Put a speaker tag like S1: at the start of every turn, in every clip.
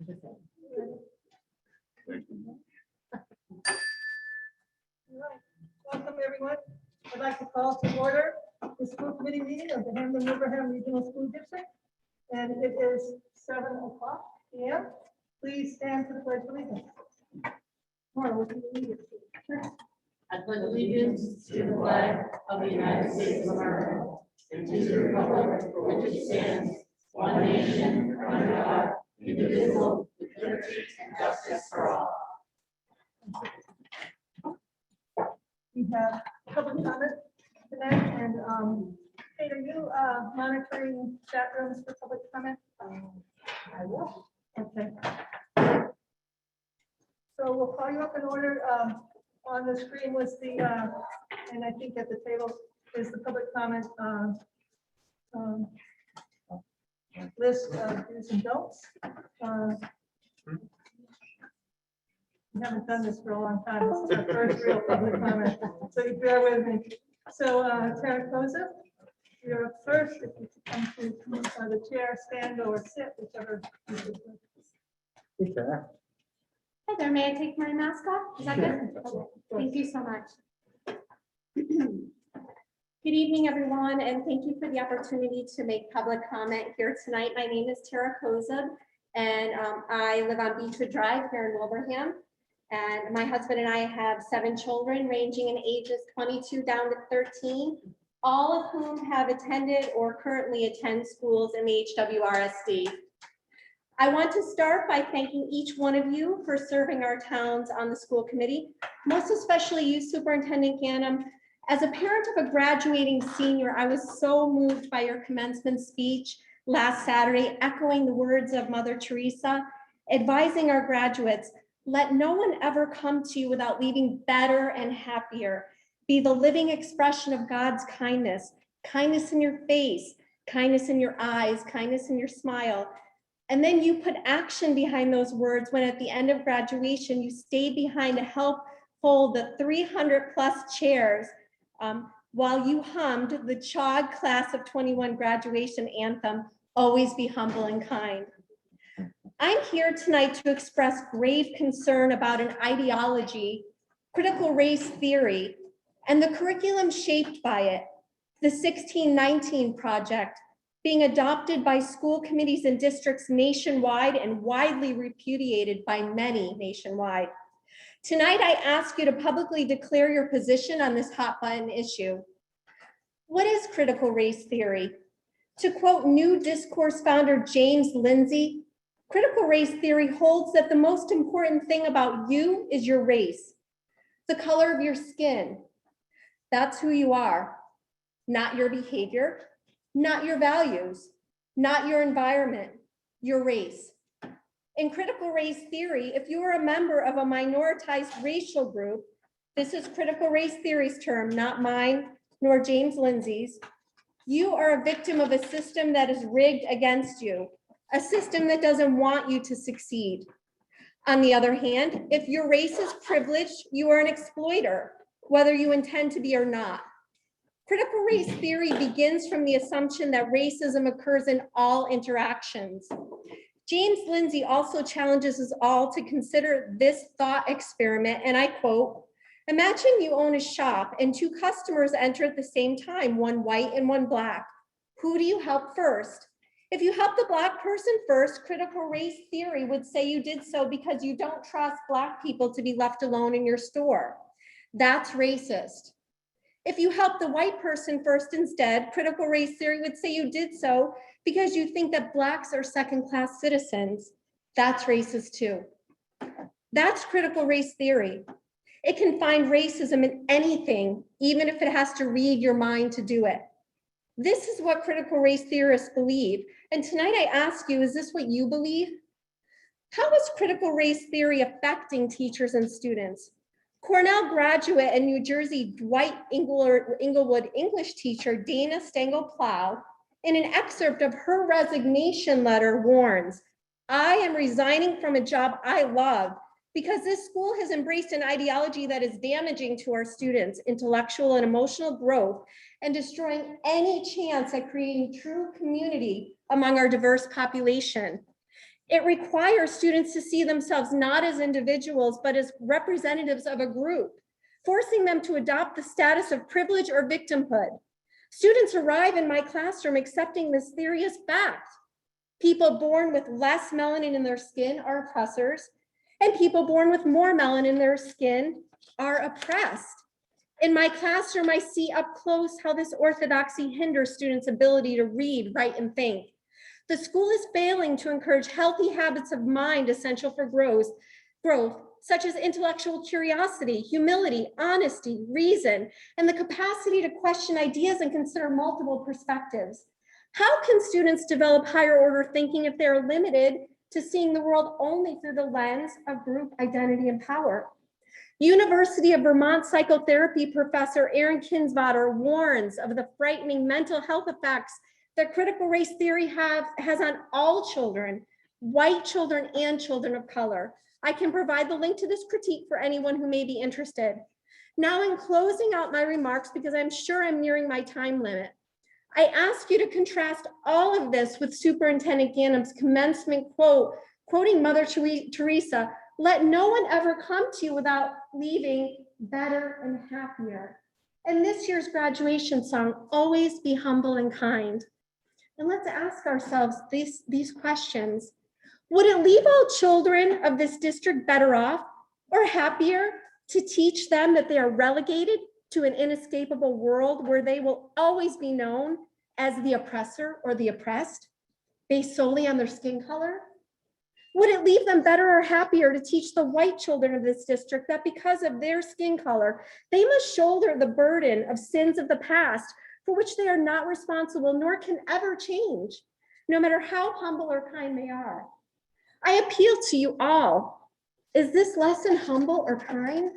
S1: Welcome, everyone. I'd like to call to order the school committee meeting of the Hamden-Wilbraham Regional School District. And it is 7:00 p.m. Please stand for the pledge of allegiance. Maura, would you lead us, please?
S2: I pledge allegiance to the flag of the United States of America and to the republic for which it stands, one nation, under God, indivisible, with liberty and justice for all.
S1: We have public comment tonight, and Kate, are you monitoring chat rooms for public comment? I will. Okay. So we'll call you up in order. On the screen was the, and I think at the table is the public comment list of do's and don'ts. We haven't done this for a long time. This is our first real public comment, so you bear with me. So Tara Koza, you're up first. If you come to the chair, stand or sit, whichever.
S3: Hey, Tara.
S4: Hi there, may I take my mask off? Is that good? Thank you so much. Good evening, everyone, and thank you for the opportunity to make public comment here tonight. My name is Tara Kozub, and I live on Beechwood Drive here in Wilbraham. And my husband and I have 7 children ranging in ages 22 down to 13, all of whom have attended or currently attend schools in the HWRSD. I want to start by thanking each one of you for serving our towns on the school committee, most especially you, Superintendent Ganem. As a parent of a graduating senior, I was so moved by your commencement speech last Saturday, echoing the words of Mother Teresa, advising our graduates, let no one ever come to you without leaving better and happier. Be the living expression of God's kindness, kindness in your face, kindness in your eyes, kindness in your smile. And then you put action behind those words when at the end of graduation, you stayed behind to help fold the 300+ chairs while you hummed the CHOG Class of 21 graduation anthem, Always Be Humble and Kind. I'm here tonight to express grave concern about an ideology, critical race theory, and the curriculum shaped by it, the 1619 Project, being adopted by school committees and districts nationwide and widely repudiated by many nationwide. Tonight, I ask you to publicly declare your position on this hot button issue. What is critical race theory? To quote New Discourse founder James Lindsay, critical race theory holds that the most important thing about you is your race, the color of your skin. That's who you are, not your behavior, not your values, not your environment, your race. In critical race theory, if you are a member of a minoritized racial group, this is critical race theory's term, not mine, nor James Lindsay's, you are a victim of a system that is rigged against you, a system that doesn't want you to succeed. On the other hand, if your race is privileged, you are an exploiter, whether you intend to be or not. Critical race theory begins from the assumption that racism occurs in all interactions. James Lindsay also challenges us all to consider this thought experiment, and I quote, imagine you own a shop and 2 customers enter at the same time, one white and one black. Who do you help first? If you help the black person first, critical race theory would say you did so because you don't trust black people to be left alone in your store. That's racist. If you help the white person first instead, critical race theory would say you did so because you think that blacks are second-class citizens. That's racist too. That's critical race theory. It can find racism in anything, even if it has to read your mind to do it. This is what critical race theorists believe. And tonight I ask you, is this what you believe? How is critical race theory affecting teachers and students? Cornell graduate and New Jersey Dwight Englewood English teacher Dana Stengel-Plow, in an excerpt of her resignation letter, warns, I am resigning from a job I love because this school has embraced an ideology that is damaging to our students' intellectual and emotional growth and destroying any chance at creating true community among our diverse population. It requires students to see themselves not as individuals, but as representatives of a group, forcing them to adopt the status of privilege or victimhood. Students arrive in my classroom accepting this theory as fact. People born with less melanin in their skin are oppressors, and people born with more melanin in their skin are oppressed. In my classroom, I see up close how this orthodoxy hinders students' ability to read, write, and think. The school is failing to encourage healthy habits of mind essential for growth, such as intellectual curiosity, humility, honesty, reason, and the capacity to question ideas and consider multiple perspectives. How can students develop higher order thinking if they're limited to seeing the world only through the lens of group identity and power? University of Vermont psychotherapy professor Aaron Kinsvater warns of the frightening mental health effects that critical race theory has on all children, white children and children of color. I can provide the link to this critique for anyone who may be interested. Now, in closing out my remarks, because I'm sure I'm nearing my time limit, I ask you to contrast all of this with Superintendent Ganem's commencement quote, quoting Mother Teresa, "Let no one ever come to you without leaving better and happier." And this year's graduation song, "Always be humble and kind." And let's ask ourselves these questions. Would it leave all children of this district better off or happier to teach them that they are relegated to an inescapable world where they will always be known as the oppressor or the oppressed, based solely on their skin color? Would it leave them better or happier to teach the white children of this district that because of their skin color, they must shoulder the burden of sins of the past for which they are not responsible nor can ever change, no matter how humble or kind they are? I appeal to you all. Is this lesson humble or kind?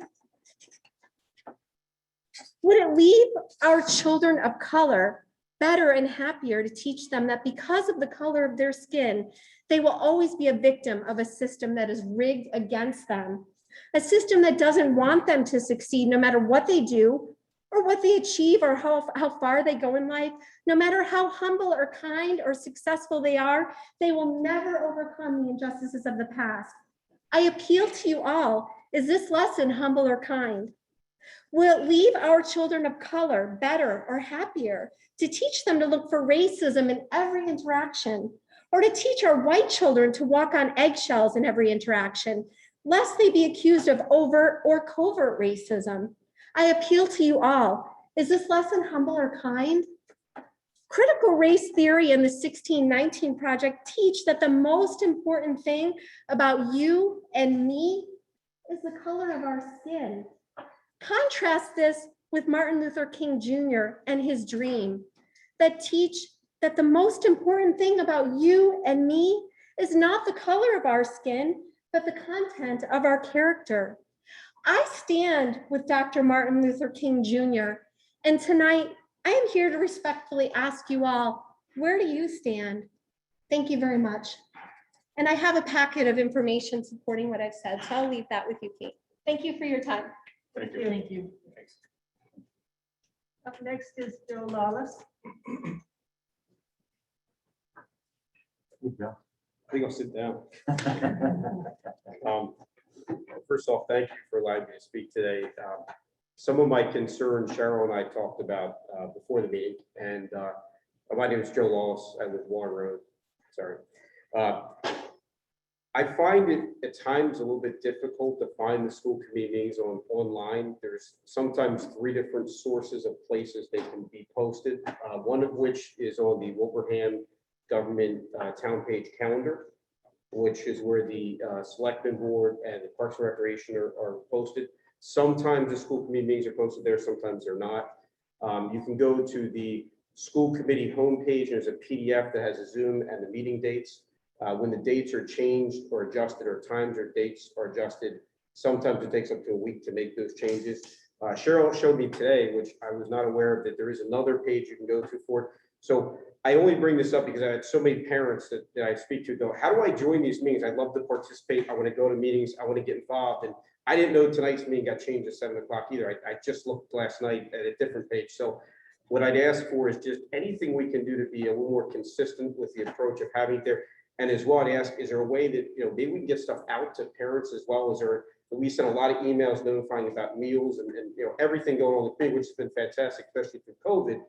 S4: Would it leave our children of color better and happier to teach them that because of the color of their skin, they will always be a victim of a system that is rigged against them, a system that doesn't want them to succeed no matter what they do or what they achieve or how far they go in life? No matter how humble or kind or successful they are, they will never overcome the injustices of the past. I appeal to you all. Is this lesson humble or kind? Will it leave our children of color better or happier to teach them to look for racism in every interaction, or to teach our white children to walk on eggshells in every interaction, lest they be accused of overt or covert racism? I appeal to you all. Is this lesson humble or kind? Critical race theory and the 1619 Project teach that the most important thing about you and me is the color of our skin. Contrast this with Martin Luther King Jr. and his dream that teach that the most important thing about you and me is not the color of our skin, but the content of our character. I stand with Dr. Martin Luther King Jr. And tonight I am here to respectfully ask you all, where do you stand? Thank you very much. And I have a packet of information supporting what I've said, so I'll leave that with you, Kate. Thank you for your time.
S3: Thank you.
S2: Thank you.
S3: Thanks.
S1: Up next is Joe Lawless.
S3: Good job.
S5: I think I'll sit down. First off, thank you for allowing me to speak today. Some of my concerns Cheryl and I talked about before the meeting, and my name is Joe Lawless. I live Warren Road. Sorry. I find it at times a little bit difficult to find the school committee meetings online. There's sometimes 3 different sources of places they can be posted. One of which is on the Wilbraham government town page calendar, which is where the selectmen board and the Parks and Recreation are posted. Sometimes the school committee meetings are posted there, sometimes they're not. You can go to the school committee homepage, and there's a PDF that has a Zoom and the meeting dates. When the dates are changed or adjusted, or times or dates are adjusted, sometimes it takes up to a week to make those changes. Cheryl showed me today, which I was not aware of, that there is another page you can go to for it. So I only bring this up because I had so many parents that I speak to go, how do I join these meetings? I'd love to participate. I want to go to meetings. I want to get involved. And I didn't know tonight's meeting got changed at 7 o'clock either. I just looked last night at a different page. So what I'd ask for is just anything we can do to be a little more consistent with the approach of having it there. And as well, I'd ask, is there a way that, maybe we can get stuff out to parents as well? Is there, we sent a lot of emails notifying about meals and everything going on with me, which has been fantastic, especially through COVID.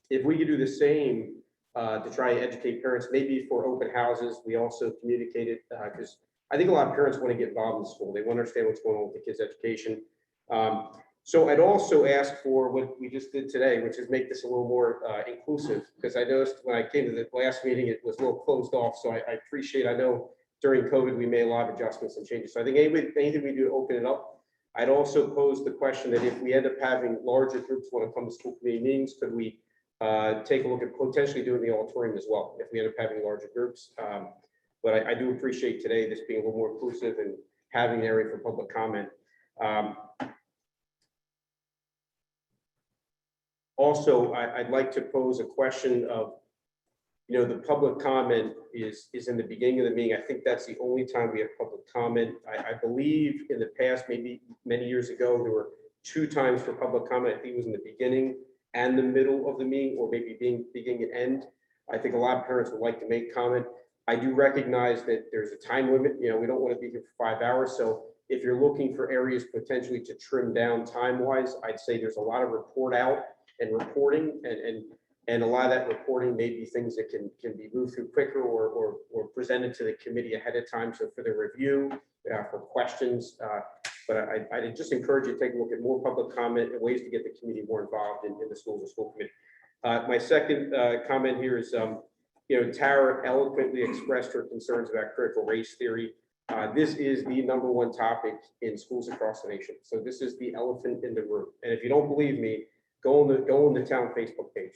S5: If we could do the same to try and educate parents, maybe for open houses, we also communicated, because I think a lot of parents want to get involved in school. They want to understand what's going on with the kids' education. So I'd also ask for what we just did today, which is make this a little more inclusive, because I noticed when I came to the last meeting, it was a little closed off. So I appreciate, I know during COVID, we made a lot of adjustments and changes. So I think anything we do to open it up. I'd also pose the question that if we end up having larger groups want to come to school committee meetings, could we take a look at potentially doing the auditorium as well, if we end up having larger groups. But I do appreciate today this being a little more inclusive and having an area for public comment. Also, I'd like to pose a question of, the public comment is in the beginning of the meeting. I think that's the only time we have public comment. I believe in the past, maybe many years ago, there were 2 times for public comment. I think it was in the beginning and the middle of the meeting, or maybe beginning and end. I think a lot of parents would like to make comment. I do recognize that there's a time limit. We don't want to be here for 5 hours. So if you're looking for areas potentially to trim down time-wise, I'd say there's a lot of report out and reporting, and a lot of that reporting may be things that can be moved through quicker or presented to the committee ahead of time. So for the review, for questions, but I just encourage you to take a look at more public comment and ways to get the community more involved in the schools and school committee. My second comment here is, Tara eloquently expressed her concerns about critical race theory. This is the #1 topic in schools across the nation. So this is the elephant in the room. And if you don't believe me, go on the town Facebook page.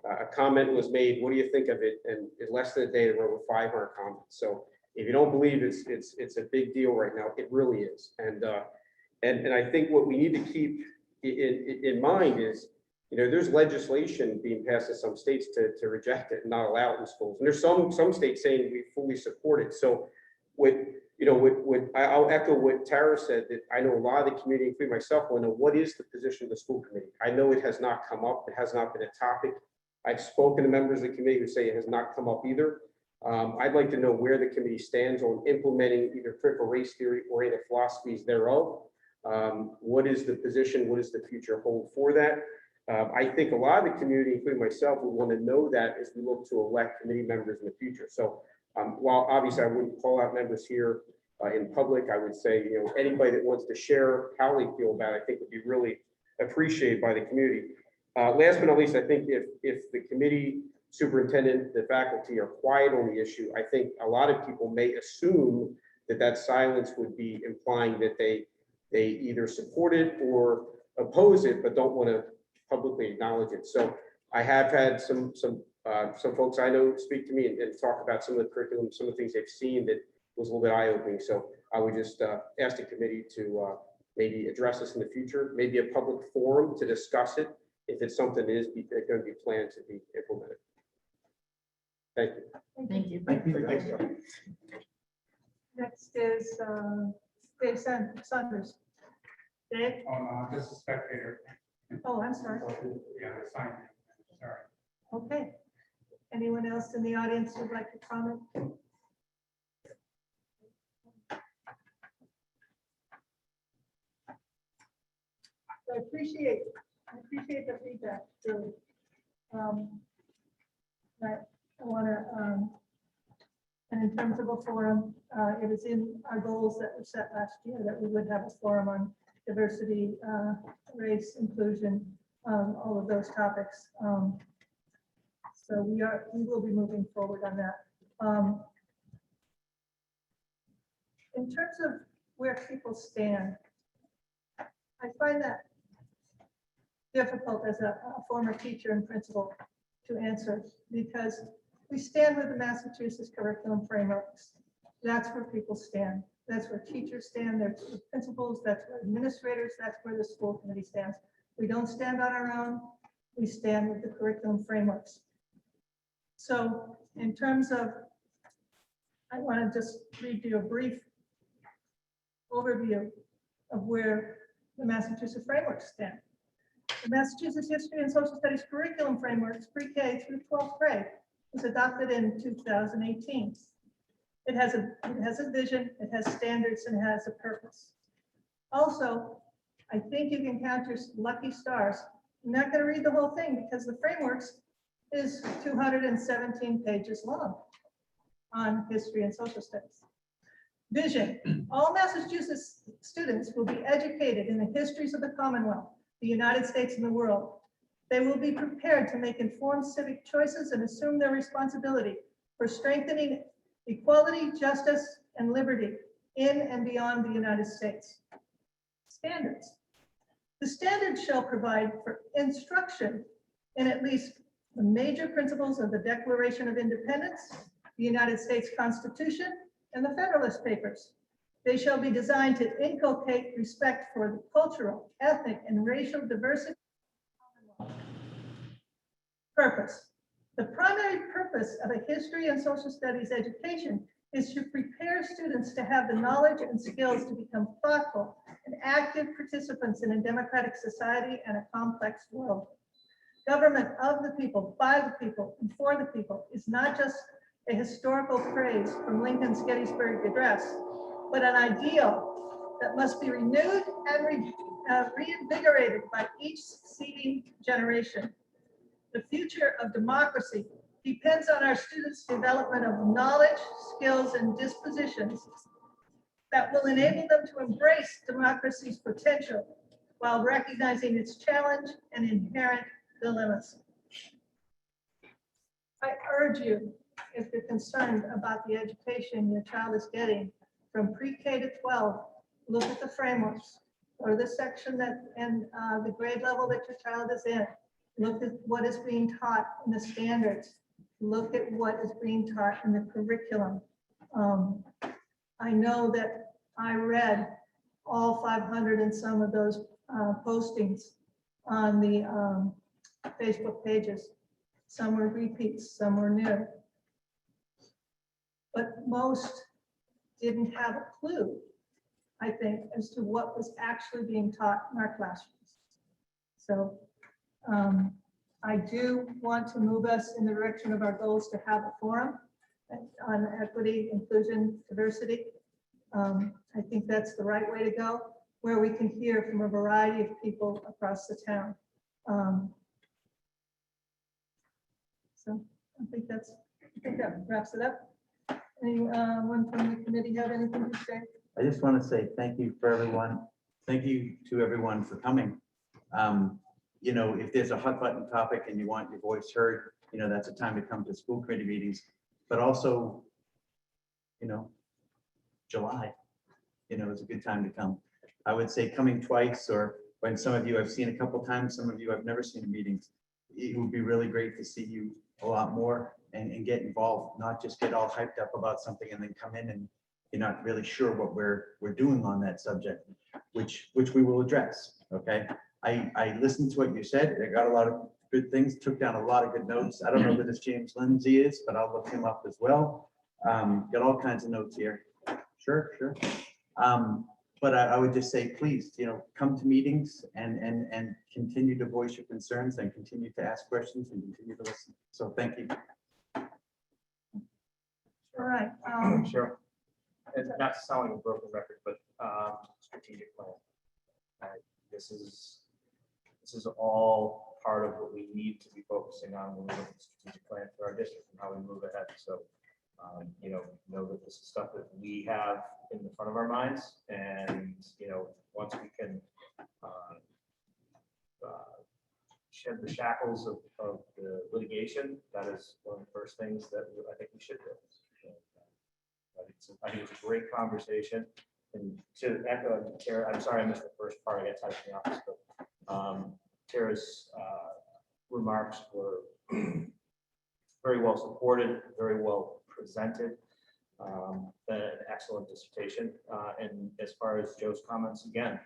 S5: A comment was made, what do you think of it? And in less than a day, there were over 500 comments. So if you don't believe it's a big deal right now, it really is. And I think what we need to keep in mind is, there's legislation being passed in some states to reject it and not allow it in schools. And there's some states saying we fully support it. So I'll echo what Tara said, that I know a lot of the community, including myself, want to know what is the position of the school committee. I know it has not come up. It has not been a topic. I've spoken to members of the committee who say it has not come up either. I'd like to know where the committee stands on implementing either critical race theory or any of the philosophies thereof. What is the position? What does the future hold for that? I think a lot of the community, including myself, would want to know that as we look to elect committee members in the future. So while obviously I wouldn't call out members here in public, I would say, anybody that wants to share how they feel about it, I think would be really appreciated by the community. Last but not least, I think if the committee superintendent, the faculty are quiet on the issue, I think a lot of people may assume that silence would be implying that they either support it or oppose it, but don't want to publicly acknowledge it. So I have had some folks I know speak to me and talk about some of the curriculum, some of the things they've seen that was a little bit eye-opening. So I would just ask the committee to maybe address this in the future, maybe a public forum to discuss it if it's something that is going to be planned to be implemented. Thank you.
S2: Thank you.
S3: Thank you.
S1: Next is Dave Saunders. Dave?
S6: Oh, no, I'm just a spectator.
S1: Oh, I'm sorry.
S6: Yeah, that's fine. Sorry.
S1: Okay. Anyone else in the audience who'd like to comment? I appreciate the feedback, really. I want to, and in terms of a forum, it was in our goals that were set last year that we would have a forum on diversity, race, inclusion, all of those topics. So we will be moving forward on that. In terms of where people stand, I find that difficult as a former teacher and principal to answer, because we stand with the Massachusetts curriculum frameworks. That's where people stand. That's where teachers stand. That's where principals, that's where administrators, that's where the school committee stands. We don't stand on our own. We stand with the curriculum frameworks. So in terms of, I want to just read you a brief overview of where the Massachusetts frameworks stand. The Massachusetts History and Social Studies curriculum frameworks pre-K through 12th grade was adopted in 2018. It has a vision, it has standards, and it has a purpose. Also, I think you can count your lucky stars. I'm not going to read the whole thing because the frameworks is 217 pages long on history and social studies. Vision, all Massachusetts students will be educated in the histories of the Commonwealth, the United States, and the world. They will be prepared to make informed civic choices and assume their responsibility for strengthening equality, justice, and liberty in and beyond the United States. Standards. The standards shall provide for instruction in at least the major principles of the Declaration of Independence, the United States Constitution, and the Federalist Papers. They shall be designed to inculcate respect for the cultural, ethnic, and racial diversity. Purpose. The primary purpose of a history and social studies education is to prepare students to have the knowledge and skills to become thoughtful and active participants in a democratic society and a complex world. Government of the people, by the people, and for the people is not just a historical phrase from Lincoln's Gettysburg Address, but an ideal that must be renewed and reinvigorated by each succeeding generation. The future of democracy depends on our students' development of knowledge, skills, and dispositions that will enable them to embrace democracy's potential while recognizing its challenge and inherent dilemmas. I urge you, if you're concerned about the education your child is getting from pre-K to 12, look at the frameworks or the section that and the grade level that your child is in. Look at what is being taught in the standards. Look at what is being taught in the curriculum. I know that I read all 500 and some of those postings on the Facebook pages. Some were repeats, some were new. But most didn't have a clue, I think, as to what was actually being taught in our classrooms. So I do want to move us in the direction of our goals to have a forum on equity, inclusion, diversity. I think that's the right way to go, where we can hear from a variety of people across the town. So I think that wraps it up. Anyone from the committee have anything to say?
S3: I just want to say thank you for everyone. Thank you to everyone for coming. You know, if there's a hot button topic and you want your voice heard, you know, that's a time to come to school committee meetings, but also, you know, July, you know, is a good time to come. I would say coming twice, or when some of you I've seen a couple times, some of you I've never seen in meetings. It would be really great to see you a lot more and get involved, not just get all hyped up about something and then come in and you're not really sure what we're doing on that subject, which we will address. Okay. I listened to what you said. I got a lot of good things, took down a lot of good notes. I don't know who this James Lindsay is, but I'll look him up as well. Got all kinds of notes here. Sure. But I would just say, please, you know, come to meetings and continue to voice your concerns and continue to ask questions and continue to listen. So thank you.
S1: All right.
S7: Sure. And not to sound like a broken record, but strategic plan. This is all part of what we need to be focusing on when we look at the strategic plan for our district and how we move ahead. So, you know that this is stuff that we have in the front of our minds, and you know, once we can shed the shackles of the litigation, that is one of the first things that I think we should do. I think it's a great conversation. And to echo Tara, I'm sorry I missed the first part. I got tied in the office, but Tara's remarks were very well supported, very well presented, an excellent dissertation. And as far as Joe's comments, again,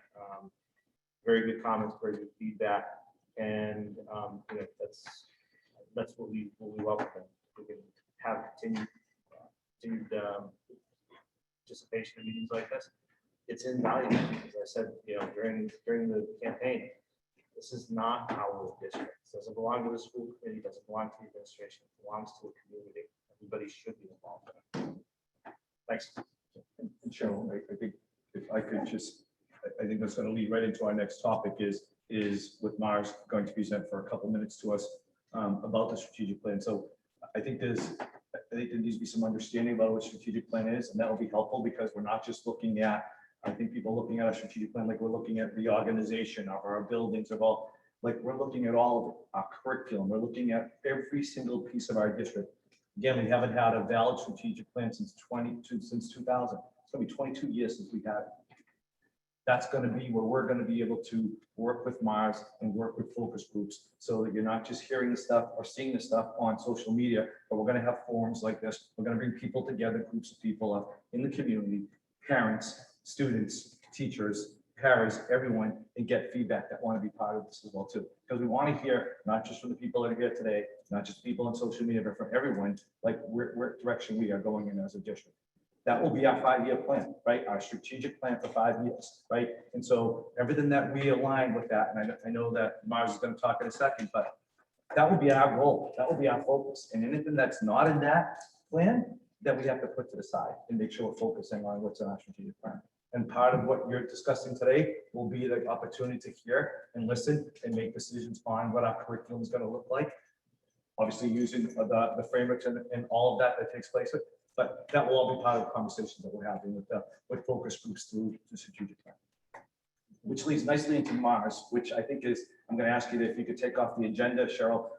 S7: very good comments, very good feedback, and you know, that's what we welcome. We can have continued participation in meetings like this. It's invaluable. As I said, you know, during the campaign, this is not our district. It doesn't belong to the school committee, doesn't belong to the administration, it belongs to the community. Everybody should be involved in it. Thanks.
S8: And Cheryl, I think if I could just, I think that's going to lead right into our next topic is with Mars going to present for a couple minutes to us about the strategic plan. So I think there needs to be some understanding about what strategic plan is, and that will be helpful because we're not just looking at, I think people looking at a strategic plan like we're looking at reorganization of our buildings, of all, like we're looking at all of our curriculum. We're looking at every single piece of our district. Again, we haven't had a valid strategic plan since 2000. It's gonna be 22 years since we had it. That's gonna be where we're gonna be able to work with Mars and work with focus groups so that you're not just hearing the stuff or seeing the stuff on social media, but we're gonna have forums like this. We're gonna bring people together, groups of people in the community, parents, students, teachers, parents, everyone, and get feedback that want to be part of this as well too. Because we want to hear, not just from the people that are here today, not just people on social media, but from everyone, like where direction we are going in as a district. That will be our 5-year plan, right? Our strategic plan for 5 years, right? And so everything that we align with that, and I know that Mars is going to talk in a second, but that will be our goal. That will be our focus. And anything that's not in that plan, that we have to put to the side and make sure we're focusing on what's in our strategic plan. And part of what you're discussing today will be the opportunity to hear and listen and make decisions on what our curriculum is going to look like. Obviously using the frameworks and all of that takes place. But that will all be part of the conversations that we're having with focus groups through the strategic plan. Which leads nicely into Mars, which I think is, I'm going to ask you if you could take off the agenda, Cheryl,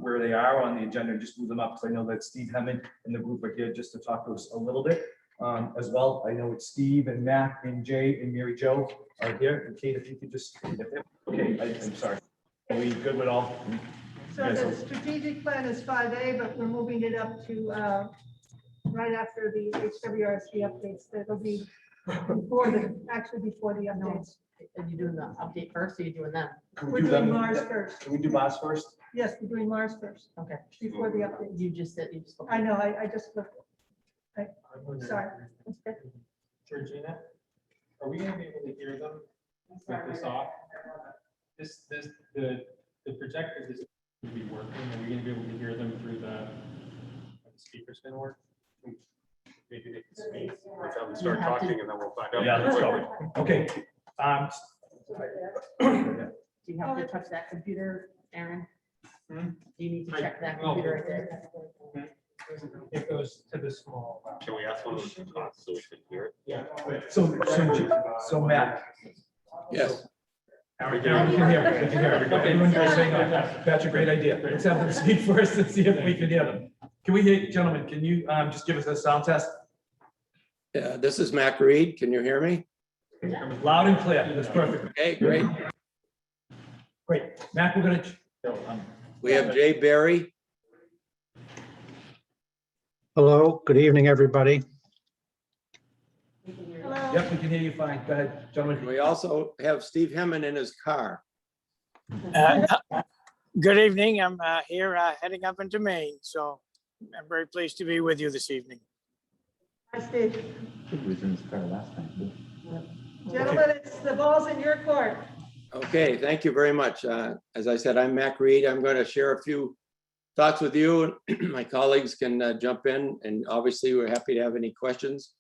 S8: where they are on the agenda, and just move them up. Because I know that Steve Hemmond and the group are here just to talk to us a little bit as well. I know it's Steve and Matt and Jay and Mary Jo are here. And Kate, if you could just, okay, I'm sorry. Are we good with all?
S1: So
S8: Yeah,
S1: the strategic plan is 5A, but we're moving it up to right after the HWRC updates. That'll be before before the updates.
S2: Are you doing the update first, or are you doing that?
S8: Can
S1: We're
S8: we do
S1: doing
S8: them?
S1: Mars first.
S8: Can we do Mars first?
S1: Yes, we're doing Mars first
S2: Okay.
S1: before the updates.
S2: You just said, you just.
S1: I know, I just looked. Sorry.
S6: Georgina, are we gonna be able to hear them with this off? The projector is gonna be working. Are we gonna be able to hear them through the speakers gonna work? Maybe they can speak. Or tell them to start talking and then we'll find out.
S8: Yeah, let's go. Okay.
S2: Do you have to touch that computer, Aaron?
S6: Hmm?
S2: Do you need to check that
S6: No.
S2: computer right there?
S6: It goes to the small.
S9: Can we ask one of them to talk so we can hear it?
S6: Yeah.
S8: So Matt.
S7: Yes.
S8: We can hear, we can hear. Everyone goes saying, that's a great idea. Let's have them speak first and see if we can hear them. Can we hear, gentlemen, can you just give us a sound test?
S10: Yeah, this is Mac Reed. Can you hear me?
S8: Loud and clear. That's perfect.
S10: Okay, great.
S8: Great. Matt, we're gonna.
S10: We have Jay Berry.
S11: Hello, good evening, everybody.
S1: Hello.
S8: Yep, we can hear you fine. Go ahead, gentlemen.
S10: We also have Steve Hemmond in his car.
S11: Good evening, I'm here heading up into Maine, so I'm very pleased to be with you this evening.
S1: Hi, Steve.
S3: He was in his car last time.
S1: Gentlemen, it's the ball's in your court.
S10: Okay, thank you very much. As I said, I'm Mac Reed. I'm going to share a few thoughts with you. My colleagues can jump in, and obviously we're happy to have any questions.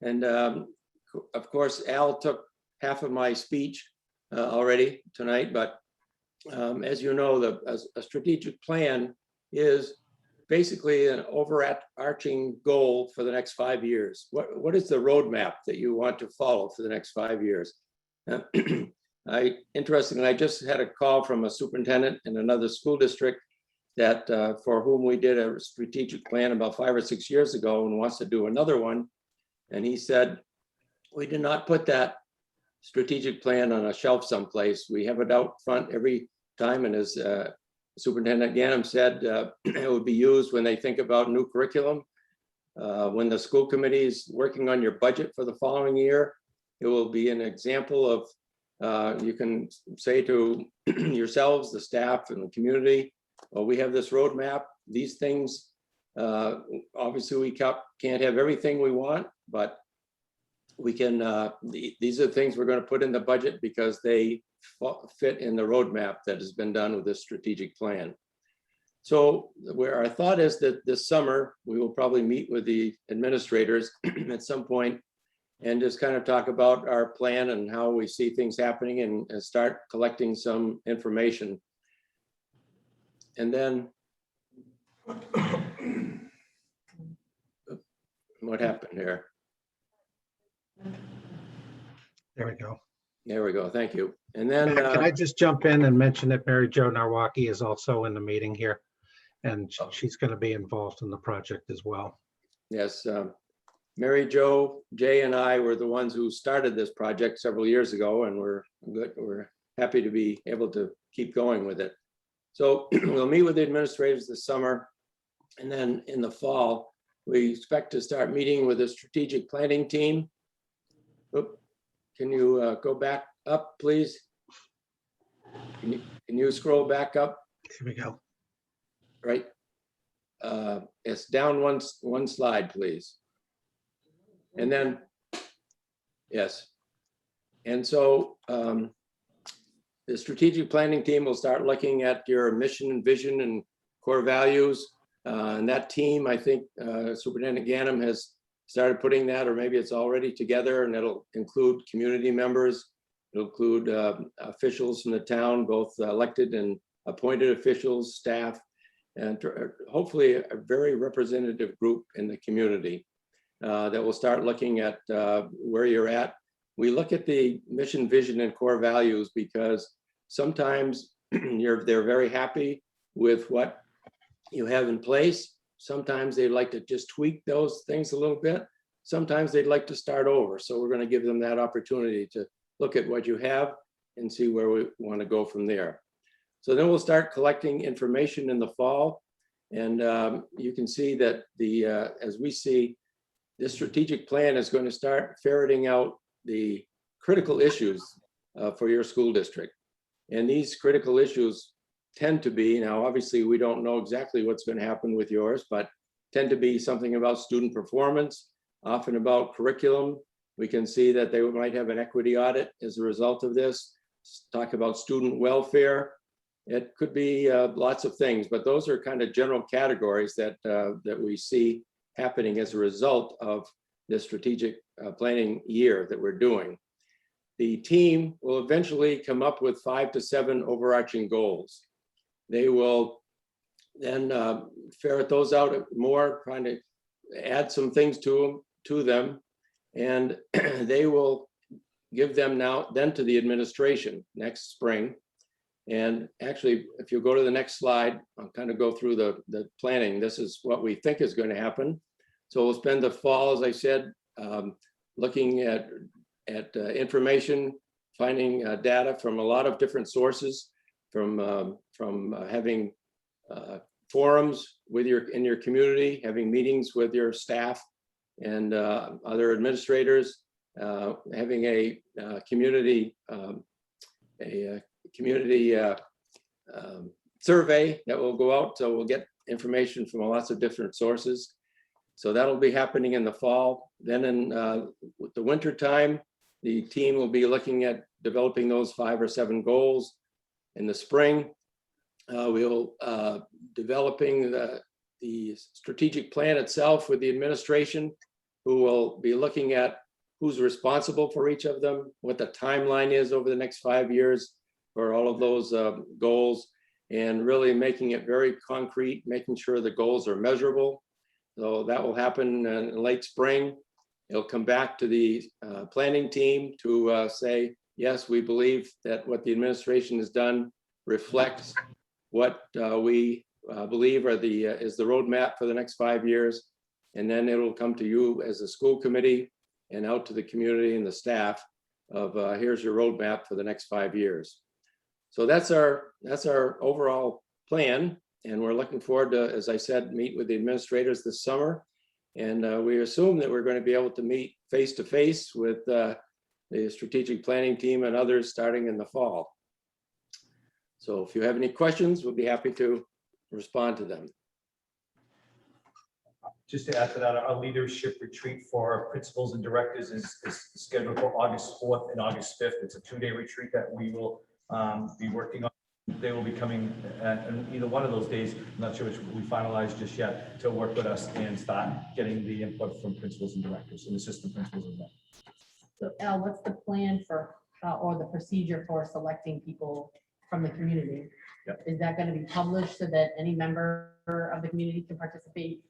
S10: And of course, Al took half of my speech already tonight, but as you know, a strategic plan is basically an overarching goal for the next 5 years. What is the roadmap that you want to follow for the next 5 years? Interestingly, I just had a call from a superintendent in another school district that for whom we did a strategic plan about 5 or 6 years ago and wants to do another one. And he said, we did not put that strategic plan on a shelf someplace. We have it out front every time. And as Superintendent Ganem said, it would be used when they think about new curriculum. When the school committee is working on your budget for the following year, it will be an example of, you can say to yourselves, the staff and the community, well, we have this roadmap, these things, obviously we can't have everything we want, but we can, these are the things we're going to put in the budget because they fit in the roadmap that has been done with this strategic plan. So where our thought is that this summer, we will probably meet with the administrators at some point and just kind of talk about our plan and how we see things happening and start collecting some information. And then what happened here?
S12: There we go.
S10: There we go. Thank you. And then
S12: Can I just jump in and mention that Mary Jo Narwaki is also in the meeting here? And she's going to be involved in the project as well.
S10: yes, Mary Jo, Jay and I were the ones who started this project several years ago, and we're good. We're happy to be able to keep going with it. So we'll meet with the administrators this summer. And then in the fall, we expect to start meeting with the strategic planning team. Oop, can you go back up, please? Can you scroll back up?
S12: Here we go.
S10: Right. It's down one slide, please. And then, yes. And so the strategic planning team will start looking at your mission and vision and core values. And that team, I think Superintendent Ganem has started putting that, or maybe it's already together, and it'll include community members. It'll include officials from the town, both elected and appointed officials, staff, and hopefully a very representative group in the community that will start looking at where you're at. We look at the mission, vision, and core values because sometimes they're very happy with what you have in place. Sometimes they'd like to just tweak those things a little bit. Sometimes they'd like to start over. So we're going to give them that opportunity to look at what you have and see where we want to go from there. So then we'll start collecting information in the fall. And you can see that as we see, this strategic plan is going to start ferreting out the critical issues for your school district. And these critical issues tend to be, now obviously we don't know exactly what's going to happen with yours, but tend to be something about student performance, often about curriculum. We can see that they might have an equity audit as a result of this. Talk about student welfare. It could be lots of things, but those are kind of general categories that we see happening as a result of this strategic planning year that we're doing. The team will eventually come up with 5 to 7 overarching goals. They will then ferret those out more, trying to add some things to them, and they will give them then to the administration next spring. And actually, if you go to the next slide, I'll kind of go through the planning. This is what we think is going to happen. So we'll spend the fall, as I said, looking at information, finding data from a lot of different sources, from having forums in your community, having meetings with your staff and other administrators, having a community survey that will go out. So we'll get information from lots of different sources. So that'll be happening in the fall. Then in the winter time, the team will be looking at developing those 5 or 7 goals. In the spring, we'll developing the strategic plan itself with the administration, who will be looking at who's responsible for each of them, what the timeline is over the next 5 years for all of those goals, and really making it very concrete, making sure the goals are measurable. So that will happen in late spring. It'll come back to the planning team to say, yes, we believe that what the administration has done reflects what we believe is the roadmap for the next 5 years. And then it'll come to you as a school committee and out to the community and the staff of here's your roadmap for the next 5 years. So that's our overall plan. And we're looking forward to, as I said, meet with the administrators this summer. And we assume that we're going to be able to meet face-to-face with the strategic planning team and others starting in the fall. So if you have any questions, we'll be happy to respond to them.
S8: Just to add to that, our leadership retreat for principals and directors is scheduled for August 4th and August 5th. It's a 2-day retreat that we will be working on they will be coming and either one of those days, I'm not sure which we finalized just yet, to work with us and start getting the input from principals and directors and assistant principals and that.
S2: So Al, what's the plan for, or the procedure for selecting people from the community?
S8: Yep.
S2: Is that going to be published so that any member of the community can participate?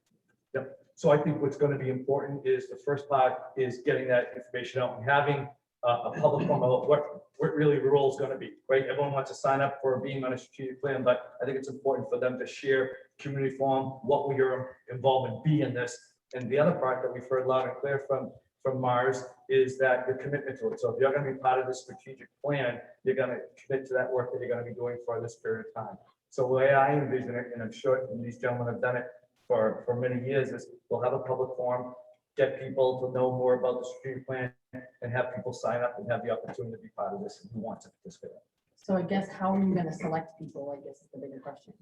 S8: Yep. So I think what's going to be important is the first part is getting that information out and having a public forum about what really the role is going to be, right? Everyone wants to sign up for being on a strategic plan, but I think it's important for them to share community forum, what will your involvement be in this? And the other part that we've heard loud and clear from Mars is that your commitment to it. So if you're going to be part of the strategic plan, you're going to commit to that work that you're going to be doing for this period of time. So the way I envision it, and I'm sure these gentlemen have done it for many years, is we'll have a public forum, get people to know more about the strategic plan, and have people sign up and have the opportunity to be part of this and who wants to participate.
S2: So I guess how are you going to select people, I guess is the bigger question.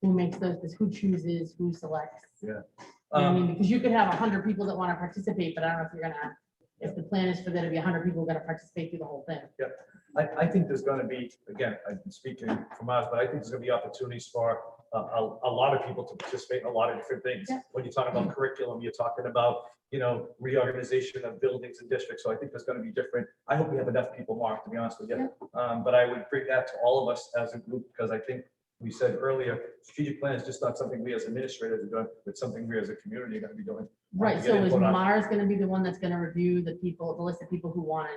S2: Who makes those, who chooses, who selects?
S8: Yeah.
S2: You know what I mean, because you could have 100 people that want to participate, but I don't know if you're gonna, if the plan is for there to be 100 people going to participate through the whole thing.
S8: I think there's going to be, again, I've been speaking from us, but I think there's going to be opportunities for a lot of people to participate in a lot of different things.
S2: Yeah.
S8: When you're talking about curriculum, you're talking about, reorganization of buildings and districts. So I think there's going to be different. I hope we have enough people, Mark, to be honest with you. But I would bring that to all of us as a group, because I think we said earlier, strategic plan is just not something we as administrators are doing, it's something we as a community are going to be doing.
S2: Right,
S8: To
S2: so
S8: get
S2: is
S8: input on-
S2: Mars going to be the one that's going to review the people, the list of people who want to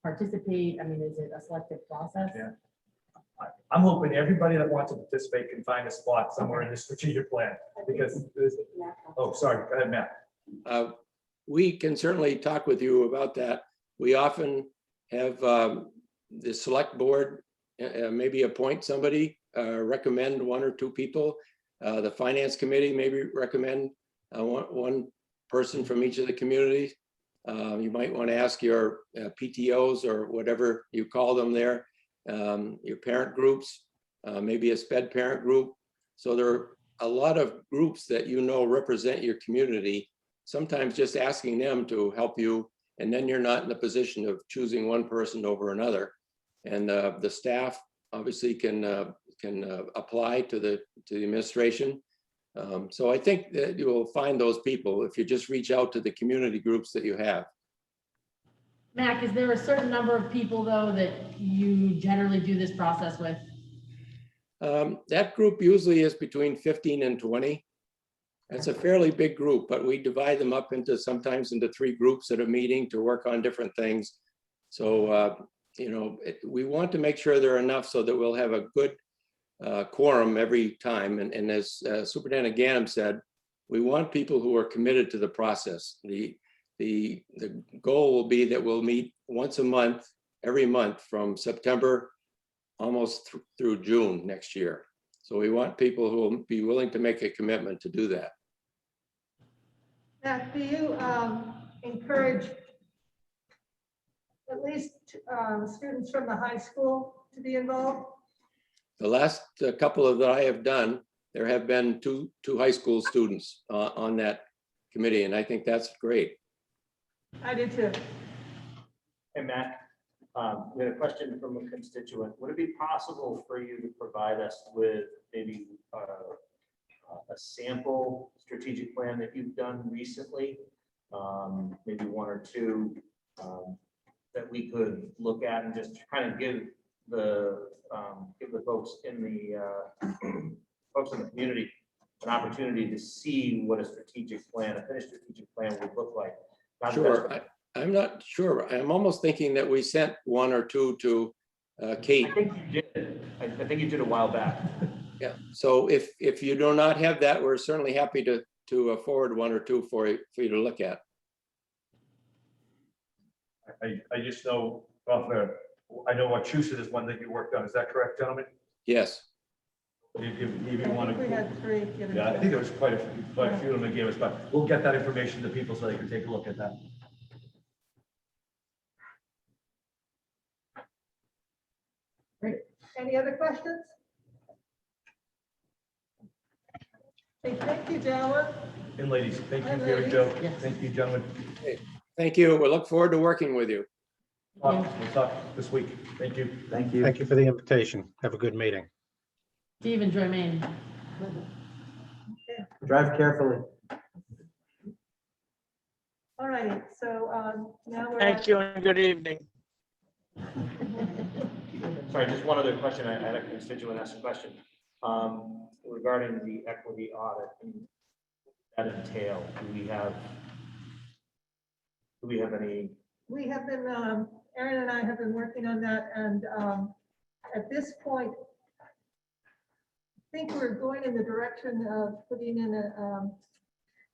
S2: participate? I mean, is it a selective process?
S8: Yeah. I'm hoping everybody that wants to participate can find a spot somewhere in the strategic plan, because there's, oh, sorry, go ahead, Matt.
S10: We can certainly talk with you about that. We often have the select board maybe appoint somebody, recommend one or two people. The finance committee maybe recommend one person from each of the communities. You might want to ask your PTOs or whatever you call them there, your parent groups, maybe a SPED parent group. So there are a lot of groups that represent your community. Sometimes just asking them to help you, and then you're not in the position of choosing one person over another. And the staff obviously can apply to the administration. So I think that you will find those people if you just reach out to the community groups that you have.
S2: Mac, is there a certain number of people though that you generally do this process with?
S10: That group usually is between 15 and 20. It's a fairly big group, but we divide them up sometimes into 3 groups at a meeting to work on different things. So, we want to make sure there are enough so that we'll have a good quorum every time. And as Superintendent Ganem said, we want people who are committed to the process. The goal will be that we'll meet once a month, every month from September almost through June next year. So we want people who will be willing to make a commitment to do that.
S1: Matt, do you encourage at least students from the high school to be involved?
S10: The last couple that I have done, there have been two high school students on that committee, and I think that's great.
S1: I do too.
S7: Hey, Matt, we had a question from a constituent. Would it be possible for you to provide us with maybe a sample strategic plan that you've done recently? Maybe 1 or 2 that we could look at and just kind of give the folks in the community an opportunity to see what a strategic plan, a finished strategic plan would look like.
S10: Sure, I'm not sure. I'm almost thinking that we sent 1 or 2 to Kate.
S7: I think you did. I think you did a while back.
S10: Yeah, so if you do not have that, we're certainly happy to forward 1 or 2 for you to look at.
S8: I just know, I know Wachusett is one that you worked on. Is that correct, gentlemen?
S10: Yes.
S8: If you
S1: I
S8: want
S1: think we
S8: to.
S1: had 3. given
S8: Yeah, I
S1: to
S8: think there
S1: us.
S8: was quite a few of them that gave us, but we'll get that information to people so they can take a look at that.
S1: Any other questions? Hey, thank you, gentlemen.
S8: And ladies, thank you,
S1: Hi,
S8: Mary
S1: ladies.
S8: Jo.
S2: Yes.
S8: Thank you, gentlemen.
S10: Thank you. We look forward to working with you.
S8: We'll talk this week. Thank you.
S3: Thank you.
S12: Thank you for the invitation. Have a good meeting.
S2: Steve, enjoy Maine.
S3: Drive carefully.
S1: All righty, so now we're.
S11: Thank you and good evening.
S7: Sorry, just one other question. I had a constituent ask a question regarding the equity audit. And that entail, do we have any?
S1: We have been, Aaron and I have been working on that, and at this point, I think we're going in the direction of putting in a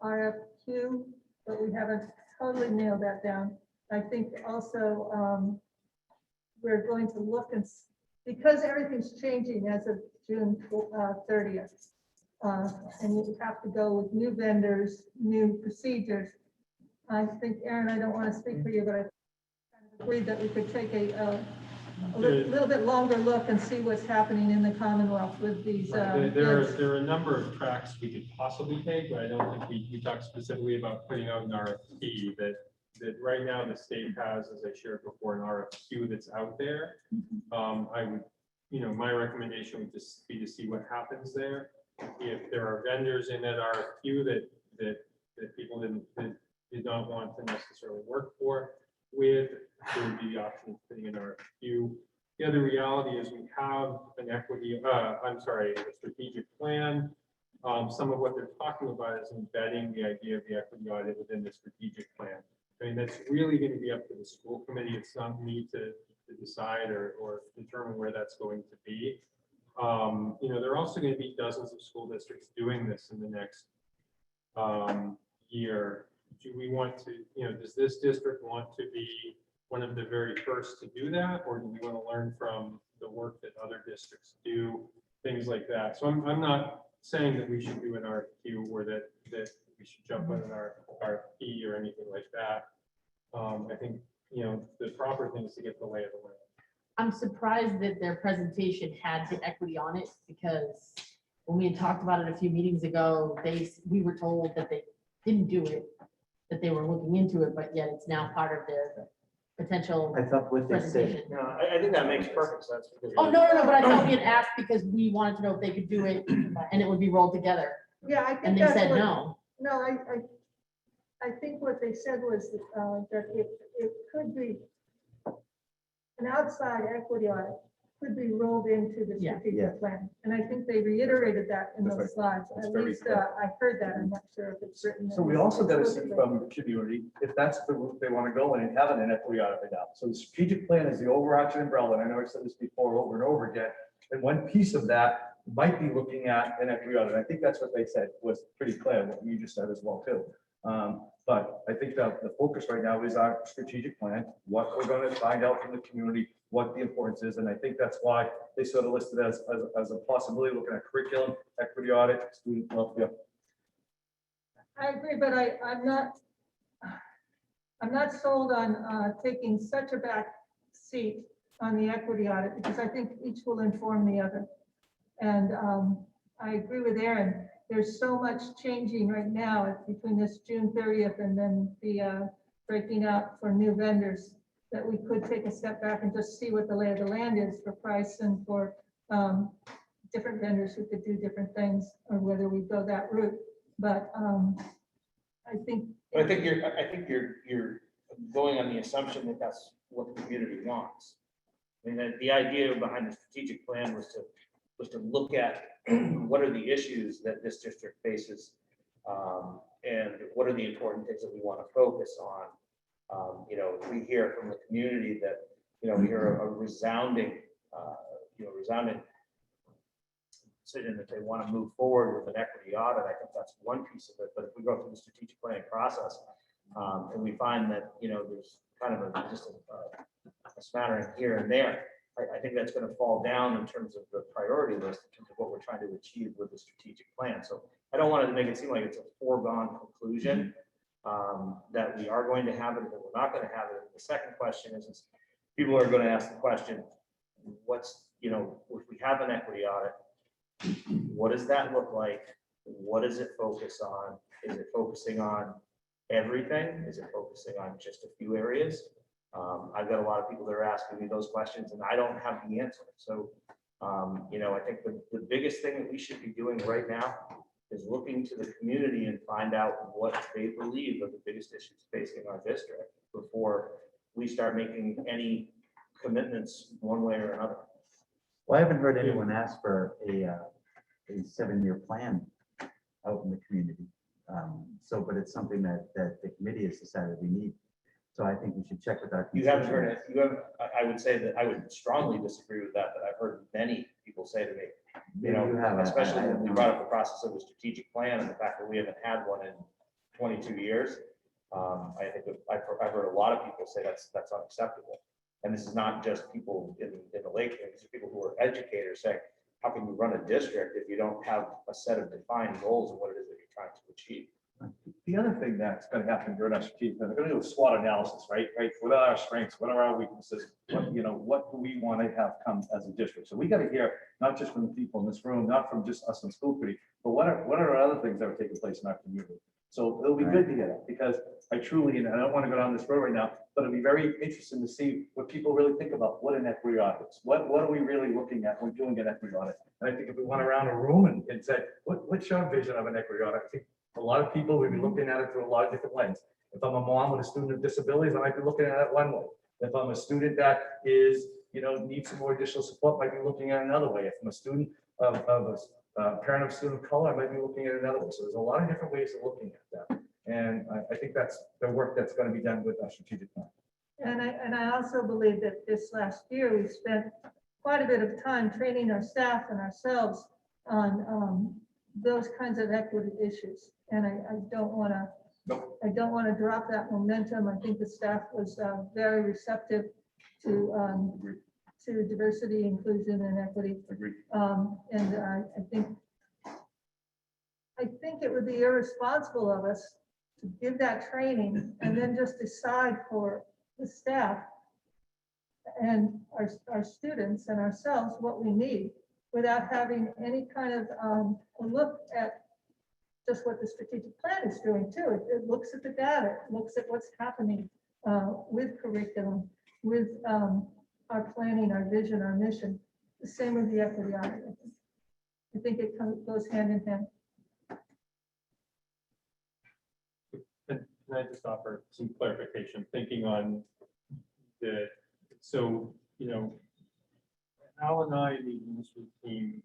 S1: RFQ, but we haven't totally nailed that down. I think also we're going to look and, because everything's changing as of June 30th, and you have to go with new vendors, new procedures. I think, Aaron, I don't want to speak for you, but I kind of agreed that we could take a little bit longer look and see what's happening in the Commonwealth with these.
S6: There are a number of tracks we could possibly take, but I don't think we talked specifically about putting out an RFP. That right now the state has, as I shared before, an RFQ that's out there. I would, my recommendation would just be to see what happens there. If there are vendors in that RFQ that people did not want to necessarily work with, there would be the option of putting an RFQ. The other reality is we have an a strategic plan. Some of what they're talking about is embedding the idea of the equity audit within the strategic plan. I mean, that's really going to be up to the school committee. It's not me to decide or determine where that's going to be. There are also going to be dozens of school districts doing this in the next year. Do we want to, does this district want to be one of the very first to do that? Or do we want to learn from the work that other districts do, things like that? So I'm not saying that we should do an RFQ or that we should jump on an RFP or anything like that. I think, the proper thing is to get the lay of the land.
S2: I'm surprised that their presentation had the equity on it, because when we had talked about it a few meetings ago, we were told that they didn't do it, that they were looking into it, but yet it's now part of their potential
S3: I thought what they said.
S2: presentation.
S7: No, I think that makes perfect sense. Because
S2: Oh, no, but I thought we had asked because we wanted to know if they could do it and it would be rolled together.
S1: Yeah, I think
S2: And they
S1: that's
S2: said
S1: what-
S2: no.
S1: No, I think what they said was that it could be an outside equity audit could be rolled into the
S2: Yeah.
S1: strategic plan. And I think they reiterated that in
S8: That's
S1: those slides.
S8: That's
S1: At
S8: very
S1: least
S8: clear.
S1: I heard that. I'm not sure if it's written.
S8: So we also got to see from the community if that's the route they want to go in and have an equity audit right now. So the strategic plan is the overarching umbrella, and I know I've said this before over and over again. And one piece of that might be looking at an equity audit. I think that's what they said was pretty clear, what you just said as well too. But I think that the focus right now is our strategic plan, what we're going to find out from the community, what the importance is. And I think that's why they sort of listed as a possibility, looking at curriculum, equity audit, student welfare.
S1: I agree, but I'm not sold on taking such a back seat on the equity audit, because I think each will inform the other. And I agree with Aaron. There's so much changing right now between this June 30th and then the breaking out for new vendors, that we could take a step back and just see what the lay of the land is for price and for different vendors who could do different things, or whether we go that route. But I think
S7: you're going on the assumption that that's what the community wants. I mean, the idea behind the strategic plan was to look at what are the issues that this district faces, and what are the important things that we want to focus on. We hear from the community that, we hear a resounding decision that they want to move forward with an equity audit. I think that's one piece of it. But if we go through the strategic planning process, and we find that, there's kind of just a smattering here and there, I think that's going to fall down in terms of the priority list, in terms of what we're trying to achieve with the strategic plan. So I don't want to make it seem like it's a foregone conclusion that we are going to have it, that we're not going to have it. The second question is people are going to ask the question, if we have an equity audit, what does that look like? What does it focus on? Is it focusing on everything? Is it focusing on just a few areas? I've got a lot of people that are asking me those questions and I don't have the answer. So, I think the biggest thing that we should be doing right now is looking to the community and find out what they believe are the biggest issues facing our district before we start making any commitments one way or another.
S3: Well, I haven't heard anyone ask for a 7-year plan out in the community. But it's something that the committee has decided we need. So I think we should check with our.
S7: You haven't heard it. You have, I would say that I would strongly disagree with that, but I've heard many people say to me,
S3: Maybe you have,
S7: especially
S3: I
S7: when we
S3: don't
S7: brought
S3: know.
S7: up the process of the strategic plan and the fact that we haven't had one in 22 years. I think I've heard a lot of people say that's unacceptable. And this is not just people in the lake, these are people who are educators saying, how can you run a district if you don't have a set of defined goals of what it is that you're trying to achieve?
S8: The other thing that's gonna happen during our strategic, plan, they're gonna do a SWOT analysis, right? What are our strengths? What are our weaknesses? What do we want to have come as a district? So we gotta hear, not just from the people in this room, not from just us in school committee, but what are other things that are taking place in our community? So it'll be good to get it, because I truly, and I don't want to go down this road right now, but it'll be very interesting to see what people really think about what an equity audit is. What are we really looking at when doing an equity audit? And I think if we went around a room and said, what's your vision of an equity audit? I think a lot of people would be looking at it through a lot of different lenses. If I'm a mom with a student with disabilities, I might be looking at it one way. If I'm a student that is, needs some more additional support, I might be looking at it another way. If I'm a student of a parent of student of color, I might be looking at it another way. So there's a lot of different ways of looking at that. And I think that's the work that's going to be done with our strategic plan.
S1: And I also believe that this last year, we spent quite a bit of time training our staff and ourselves on those kinds of equity issues. And I don't want to drop that momentum. I think the staff was very receptive to diversity, inclusion, and equity.
S8: Agreed.
S1: And I think it would be irresponsible of us to give that training and then just decide for the staff and our students and ourselves what we need without having any kind of a look at just what the strategic plan is doing too. It looks at the data, it looks at what's happening with curriculum, with our planning, our vision, our mission. The same with the equity audit. I think it goes hand in hand.
S6: Can I just offer some clarification, thinking on Al and I and the administrative team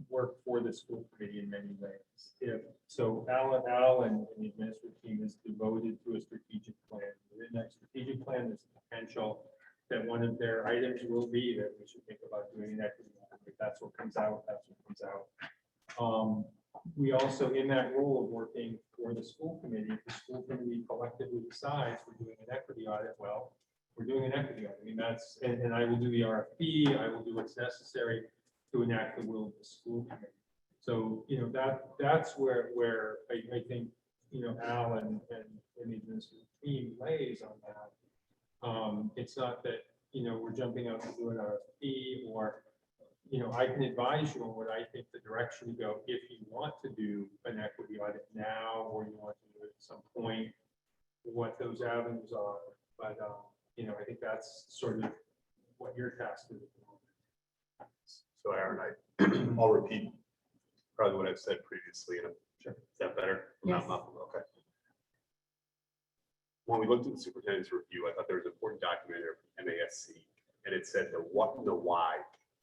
S6: work for the school committee in many ways. Al and the administrative team is devoted to a strategic plan. Within that strategic plan, there's potential that one of their items will be that we should think about doing an equity audit. If that's what comes out, that's what comes out. We also, in that role of working for the school committee, if the school committee collectively decides we're doing an equity audit, well, we're doing an equity audit. I mean, and I will do the RFP, I will do what's necessary to enact the will of the school committee. So, that's where I think, Al and the administrative team lays on that. It's not that, we're jumping out to do an RFP or, I can advise you on what I think the direction to go if you want to do an equity audit now, or you want to do it at some point, what those avenues are. But, I think that's sort of what you're tasked with.
S9: So Aaron, I'll repeat probably what I've said previously. Is that better?
S2: Yes.
S9: Okay. When we looked at the superintendent's review, I thought there was an important document there from MASC, and it said the what and the why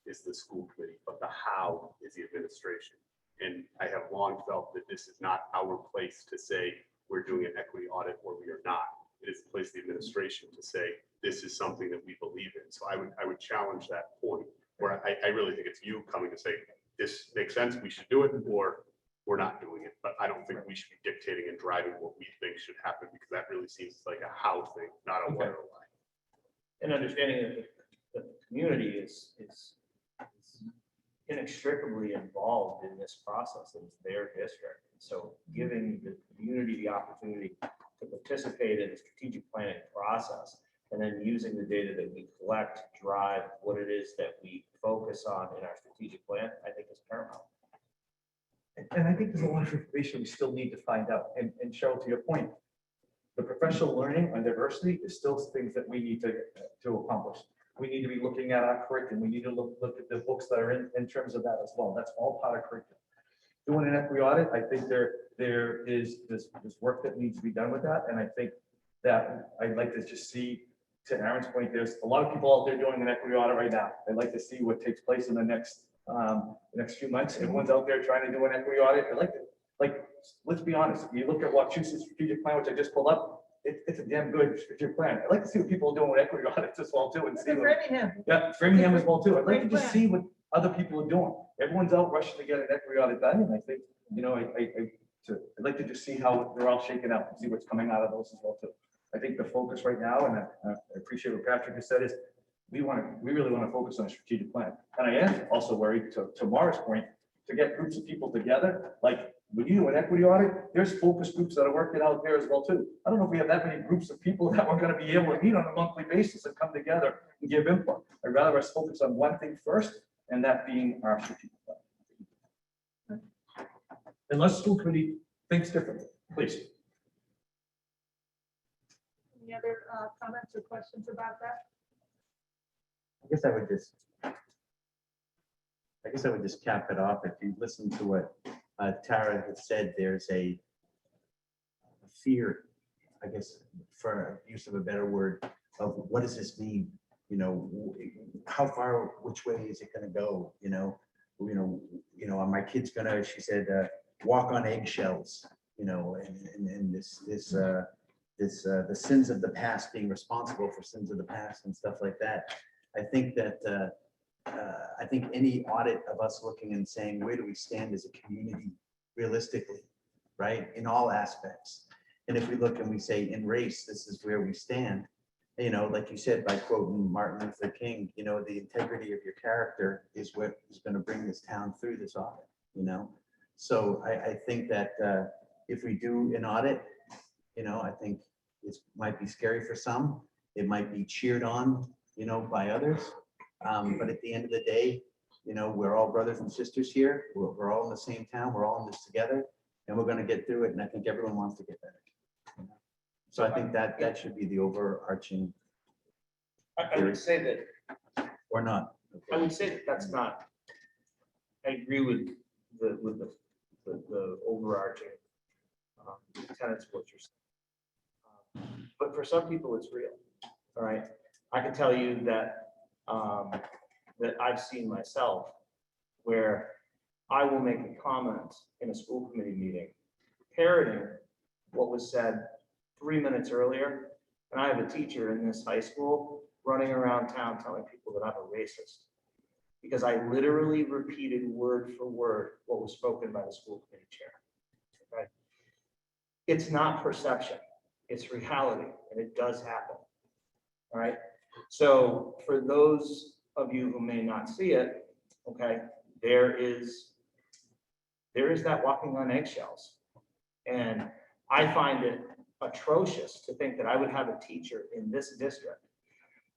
S9: is the school committee, but the how is the administration. And I have long felt that this is not our place to say we're doing an equity audit or we are not. It is the place of the administration to say this is something that we believe in. So I would challenge that point, where I really think it's you coming to say this makes sense, we should do it, or we're not doing it. But I don't think we should be dictating and driving what we think should happen, because that really seems like a how thing, not a what or why.
S7: And understanding that the community is inextricably involved in this process. It's their district. So giving the community the opportunity to participate in the strategic planning process, and then using the data that we collect to drive what it is that we focus on in our strategic plan, I think is paramount.
S8: And I think there's a lot of information we still need to find out. And Cheryl, to your point, the professional learning on diversity is still things that we need to accomplish. We need to be looking at our curriculum. We need to look at the books that are in terms of that as well. That's all part of curriculum. Doing an equity audit, I think there is this work that needs to be done with that. And I think that I'd like to just see, to Aaron's point, there's a lot of people out there doing an equity audit right now. I'd like to see what takes place in the next few months. Everyone's out there trying to do an equity audit. I'd like to, let's be honest. You look at Wachusett's strategic plan, which I just pulled up, it's a damn good strategic plan. I'd like to see what people are doing with equity audits as well too, and see.
S1: Framingham.
S8: Yeah, Framingham as well too. I'd like to just see what other people are doing. Everyone's out rushing to get an equity audit done, and I think, you know, I'd like to just see how they're all shaken out and see what's coming out of those as well too. I think the focus right now, and I appreciate what Patrick has said, is we really want to focus on a strategic plan. And I am also worried, to Mara's point, to get groups of people together, like when you do an equity audit, there's focus groups that are working out there as well too. I don't know if we have that many groups of people that we're going to be able to meet on a monthly basis and come together and give input. I'd rather us focus on one thing first, and that being our strategic plan. Unless school committee thinks differently, please.
S1: Any other comments or questions about that?
S3: I guess I would just cap it off. If you listen to what Tara has said, there's a fear, I guess, for use of a better word, of what does this mean? You know, how far, which way is it going to go? You know, are my kids gonna? She said, walk on eggshells. You know, and the sins of the past, being responsible for sins of the past and stuff like that. I think that I think any audit of us looking and saying, where do we stand as a community realistically, right? In all aspects. And if we look and we say in race, this is where we stand, you know, like you said, by quoting Martin Luther King, you know, the integrity of your character is what is going to bring this town through this audit, you know? So I think that if we do an audit, you know, I think it might be scary for some. It might be cheered on, you know, by others. But at the end of the day, you know, we're all brothers and sisters here. We're all in the same town. We're all in this together, and we're going to get through it. And I think everyone wants to get better. So I think that should be the overarching.
S7: I would say that,
S3: Or not.
S7: I would say that that's not, I agree with the overarching tenets of what you're saying. But for some people, it's real, all right? I can tell you that that I've seen myself where I will make a comment in a school committee meeting, parroting what was said 3 minutes earlier. And I have a teacher in this high school running around town telling people that I'm a racist because I literally repeated word for word what was spoken by the school committee chair. Okay? It's not perception, it's reality, and it does happen. All right. So for those of you who may not see it, okay, there is that walking on eggshells. And I find it atrocious to think that I would have a teacher in this district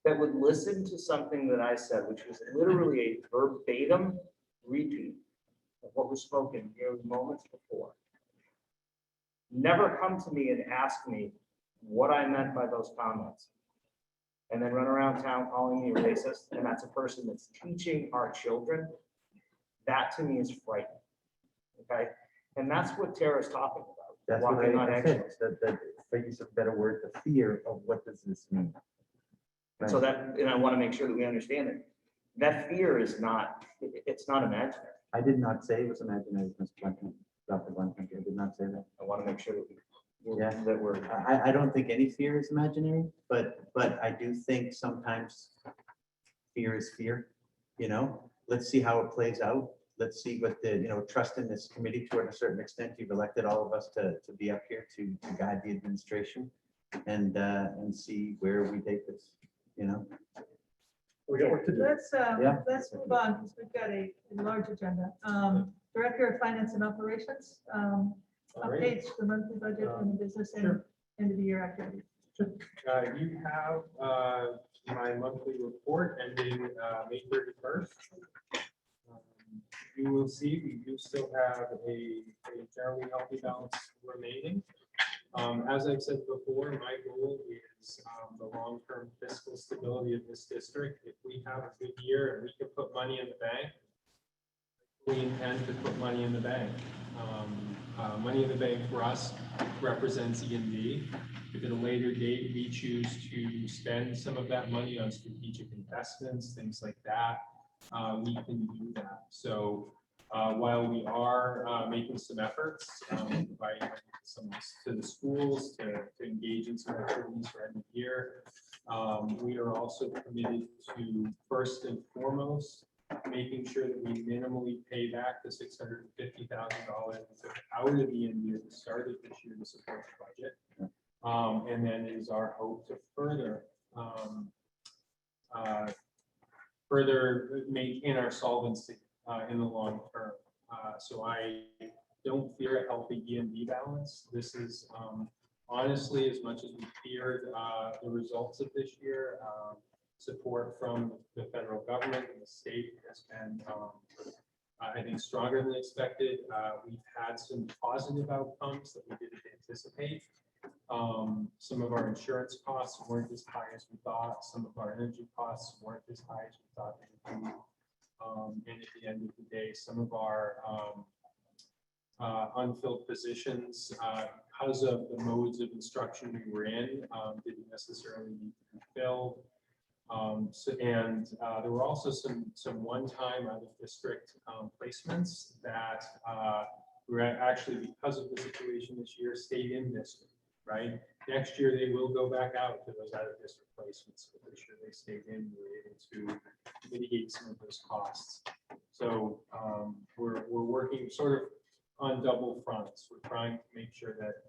S7: that would listen to something that I said, which was literally a verbatim repeat of what was spoken here moments before. Never come to me and ask me what I meant by those comments, and then run around town calling me a racist, and that's a person that's teaching our children. That to me is frightening, okay? And that's what Tara's talking about.
S3: That's what
S7: walking on
S3: I said.
S7: eggshells.
S3: For use of a better word, the fear of what does this mean?
S7: And so that, and I want to make sure that we understand it. That fear is not, it's not imaginary.
S3: I did not say it was imaginary, Mr. Blanken, Dr. Blanken. I did not say that.
S7: I want to make sure that
S3: Yeah.
S7: that we're,
S3: I don't think any fear is imaginary, but I do think sometimes fear is fear, you know? Let's see how it plays out. Let's see what the, you know, trust in this committee to a certain extent. You've elected all of us to be up here to guide the administration and see where we take this, you know?
S8: We got work to do.
S1: Let's move on because we've got a large agenda. Director of Finance and Operations, updates, the monthly budget and the business and end of the year activities.
S6: You have my monthly report ending May 31st. You will see we do still have a generally healthy balance remaining. As I've said before, my goal is the long-term fiscal stability of this district. If we have a good year and we can put money in the bank, we intend to put money in the bank. Money in the bank for us represents E&D. If at a later date we choose to spend some of that money on strategic investments, things like that, we can do that. So while we are making some efforts, providing some to the schools to engage in some activities for end of year, we are also committed to, first and foremost, making sure that we minimally pay back the $650,000 we took out of the end year at the start of this year to support the budget. And then it is our hope to further maintain our solvency in the long term. So I don't fear a healthy E&D balance. This is honestly, as much as we feared the results of this year, support from the federal government and the state has been, I think, stronger than expected. We've had some positive outcomes that we didn't anticipate. Some of our insurance costs weren't as high as we thought. Some of our energy costs weren't as high as we thought they would be. And at the end of the day, some of our unfilled positions, because of the modes of instruction we were in, didn't necessarily need to be filled. There were also some one-time out of district placements that were actually, because of the situation this year, stayed in district, right? Next year, they will go back out to those out of district placements, but this year they stayed in, we were able to mitigate some of those costs. So we're working sort of on double fronts. We're trying to make sure that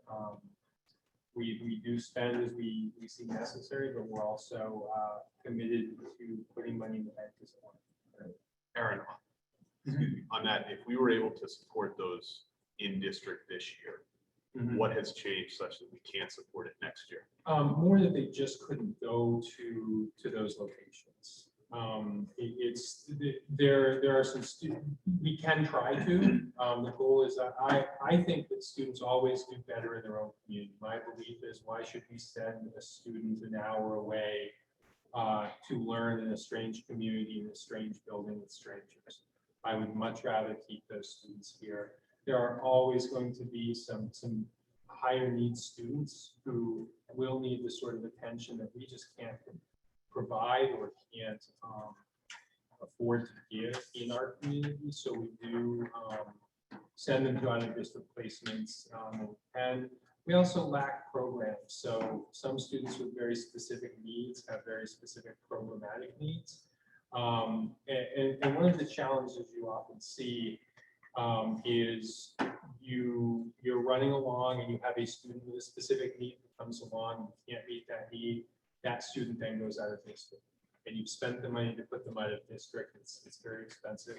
S6: we do spend as we see necessary, but we're also committed to putting money in the bank as well.
S9: Aaron, excuse me, on that, if we were able to support those in district this year, what has changed such that we can't support it next year?
S6: More that they just couldn't go to those locations. There are some students, we can try to. The goal is that I think that students always do better in their own community. My belief is, why should we send a student an hour away to learn in a strange community, in a strange building with strangers? I would much rather keep those students here. There are always going to be some higher needs students who will need the sort of attention that we just can't provide or can't afford to give in our community. So we do send them to out of district placements, and we also lack programs. So some students with very specific needs have very specific programmatic needs. And one of the challenges you often see is you're running along and you have a student with a specific need that comes along, you can't meet that need, that student then goes out of district. And you've spent the money to put them out of district, it's very expensive.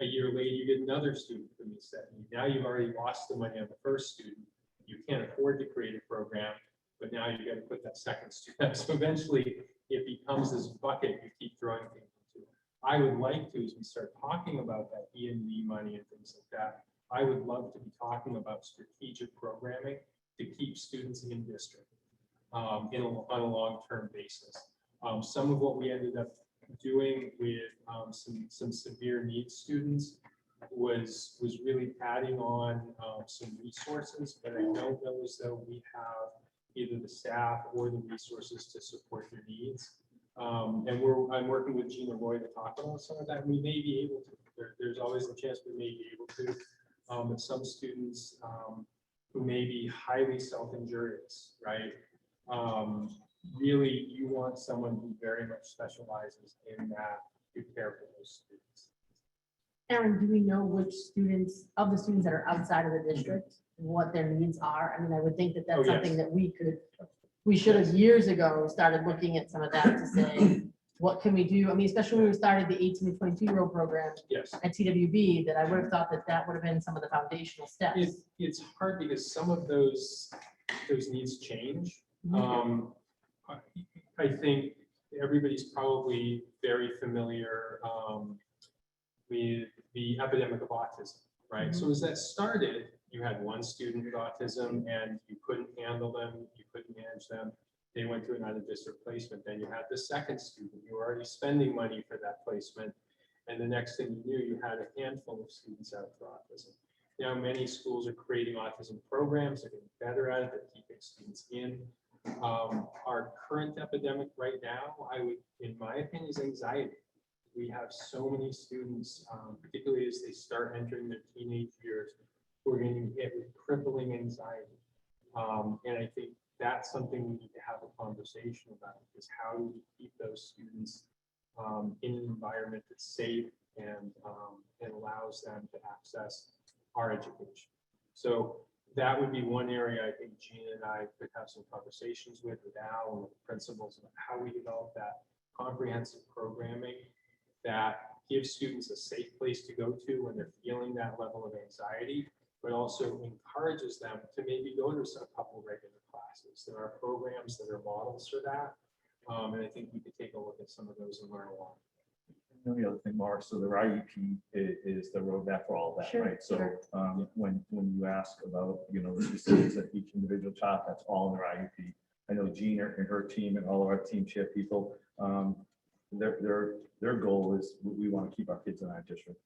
S6: A year later, you get another student who meets that need. Now you've already lost the money on the first student. You can't afford to create a program, but now you've got to put that second student up. So eventually it becomes this bucket you keep throwing things into. I would like to, as we start talking about that E&D money and things like that, I would love to be talking about strategic programming to keep students in district on a long-term basis. Some of what we ended up doing with some severe needs students was really adding on some resources, but I don't know as though we have either the staff or the resources to support their needs. And I'm working with Gina Roy to talk about some of that. We may be able to. There's always a chance we may be able to. But some students who may be highly self-injurious, right? Really, you want someone who very much specializes in that to care for those students.
S2: Aaron, do we know which students, of the students that are outside of the district, what their needs are? I mean, I would think that that's
S6: Oh, yes.
S2: something that we should have years ago started looking at some of that to say, what can we do? I mean, especially when we started the 18 to 22-year-old program
S6: Yes.
S2: at TWB, that I would have thought that would have been some of the foundational steps.
S6: It's hard because some of those needs change. I think everybody's probably very familiar with the epidemic of autism, right? So as that started, you had one student with autism and you couldn't handle them, you couldn't manage them. They went to another district placement. Then you had the second student. You were already spending money for that placement. And the next thing you knew, you had a handful of students out for autism. Now, many schools are creating autism programs. They're getting better at it. They're keeping students in. Our current epidemic right now, I would, in my opinion, is anxiety. We have so many students, particularly as they start entering their teenage years, who are getting hit with crippling anxiety. And I think that's something we need to have a conversation about, is how do we keep those students in an environment that's safe and allows them to access our education. So that would be one area I think Gina and I could have some conversations with Al and with the principals about how we develop that comprehensive programming that gives students a safe place to go to when they're feeling that level of anxiety, but also encourages them to maybe go to a couple regular classes. There are programs that are models for that. And I think we could take a look at some of those and learn a lot.
S8: The other thing, Mark, so the IEP is the roadmap for all of that,
S2: Sure,
S8: right? So
S2: sure.
S8: when you ask about, the specifics of each individual child, that's all in their IEP. I know Gina and her team and all of our team chair people, their goal is we want to keep our kids in our district.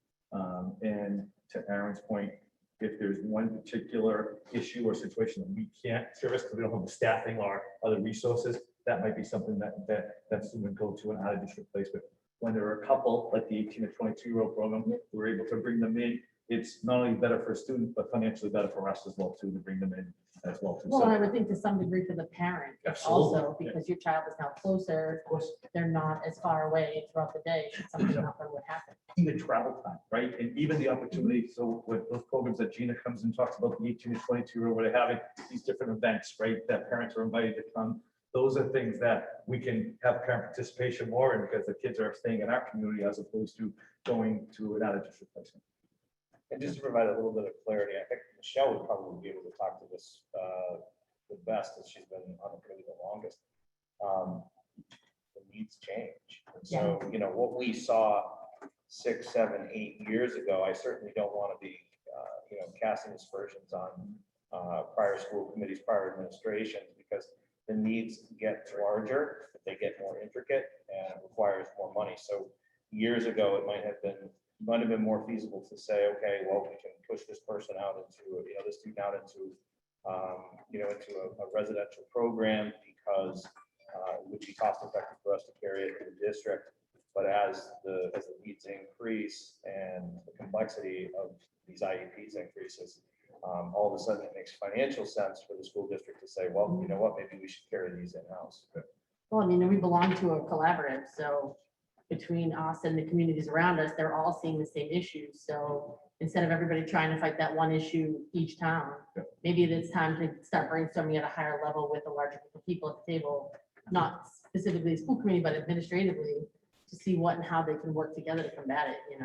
S8: And to Aaron's point, if there's one particular issue or situation that we can't service because we don't have the staffing or other resources, that might be something that student go to an out of district placement. When there are a couple, like the 18 to 22-year-old program, we're able to bring them in. It's not only better for students, but financially better for us as well too, to bring them in as well too.
S2: Well,
S8: So-
S2: I would think to some degree for the parent
S8: Absolutely,
S2: also, because your child is now closer,
S8: Of course,
S2: they're not as far away throughout the day, should something happen, what happen.
S8: even travel time, right? And even the opportunity, so with those programs that Gina comes and talks about, the 18 to 22-year-old, where they're having these different events, right? That parents are invited to come. Those are things that we can have parent participation more in because the kids are staying in our community as opposed to going to an out of district placement.
S7: And just to provide a little bit of clarity, I think Michelle would probably be able to talk to this the best, as she's been on the committee the longest. The needs change. And so, what we saw 6, 7, 8 years ago, I certainly don't want to be, casting aspersions on prior school committees, prior administrations, because the needs get larger, they get more intricate, and it requires more money. So years ago, it might have been more feasible to say, okay, well, we can push this person out into, this student out into, into a residential program because it would be cost effective for us to carry it to the district. But as the needs increase and the complexity of these IEPs increases, all of a sudden it makes financial sense for the school district to say, well, you know what, maybe we should carry these in-house.
S2: Well, we belong to a collaborative, so between us and the communities around us, they're all seeing the same issues. So instead of everybody trying to fight that one issue each town, maybe it's time to start brainstorming at a higher level with a larger group of people at the table, not specifically the school committee, but administratively, to see what and how they can work together to combat it,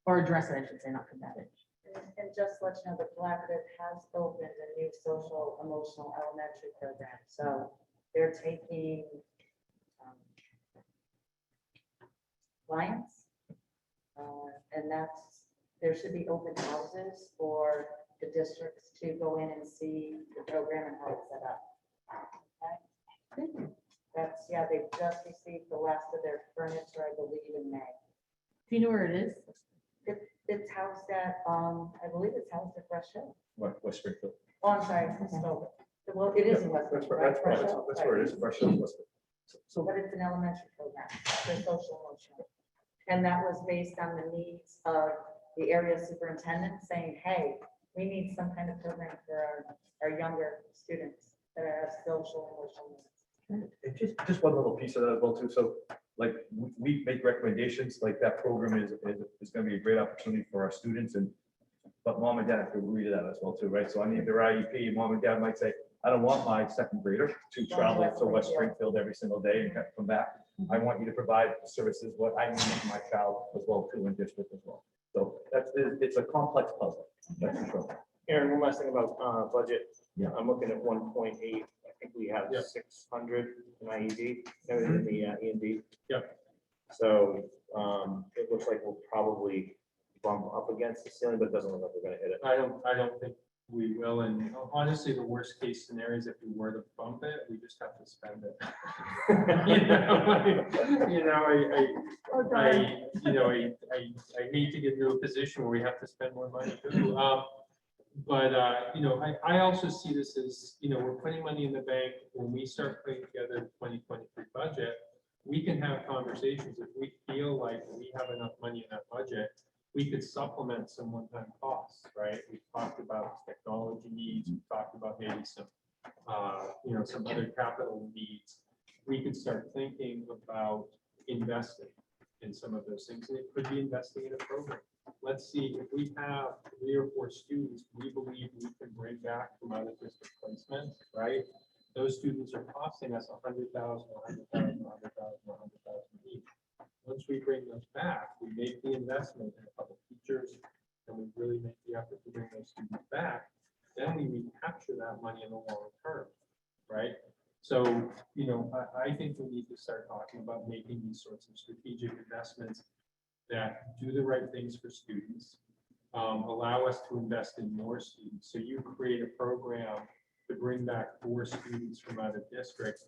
S2: or address it, I should say, not combat it.
S13: And just let you know, the collaborative has opened a new social emotional elementary program. So they're taking clients, and there should be open houses for the districts to go in and see the program and how it's set up. Okay? They just received the last of their furniture, I believe, in May.
S2: Do you know where it is?
S13: It's housed at, I believe it's housed at Fresh Hill.
S8: West Springfield.
S13: Oh, I'm sorry, I misspoke. Well, it is in West.
S8: That's
S13: Springfield, right?
S8: where
S13: Fresh Hill?
S8: that's where it is. Fresh Hill, West Springfield.
S13: But it's an elementary program for social emotional. And that was based on the needs of the area superintendent saying, hey, we need some kind of program for our younger students that have social emotional needs.
S8: And just one little piece of that as well too. So like we make recommendations, like that program is going to be a great opportunity for our students, but mom and dad have to agree to that as well too, right? So I need their IEP, mom and dad might say, I don't want my second grader to travel to West Springfield every single day and come back. I want you to provide the services, what I need for my child as well too in district as well. So it's a complex puzzle. That's for sure.
S7: Aaron, one last thing about budget.
S8: Yeah.
S7: I'm looking at 1.8. I think we have 600 in IED, in the E&D.
S6: Yep.
S7: So it looks like we'll probably bump up against the ceiling, but it doesn't look like we're gonna hit it.
S6: I don't think we will. And honestly, the worst case scenario is if we were to bump it, we just have to spend it.
S1: Oh, darn.
S6: I hate to get into a position where we have to spend more money too. I also see this as, we're putting money in the bank. When we start putting together the 2023 budget, we can have conversations. If we feel like we have enough money in that budget, we could supplement some one-time costs, right? We've talked about technology needs, we've talked about maybe some other capital needs. We could start thinking about investing in some of those things, and it could be investing in a program. Let's see, if we have 3 or 4 students we believe we can bring back from out of district placement, right? Those students are costing us $100,000, $100,000 each. Once we bring those back, we make the investment in a couple of teachers, and we really make the effort to bring those students back, then we recapture that money in the long term, right? So, I think we need to start talking about making these sorts of strategic investments that do the right things for students, allow us to invest in more students. So you create a program to bring back 4 students from out of district.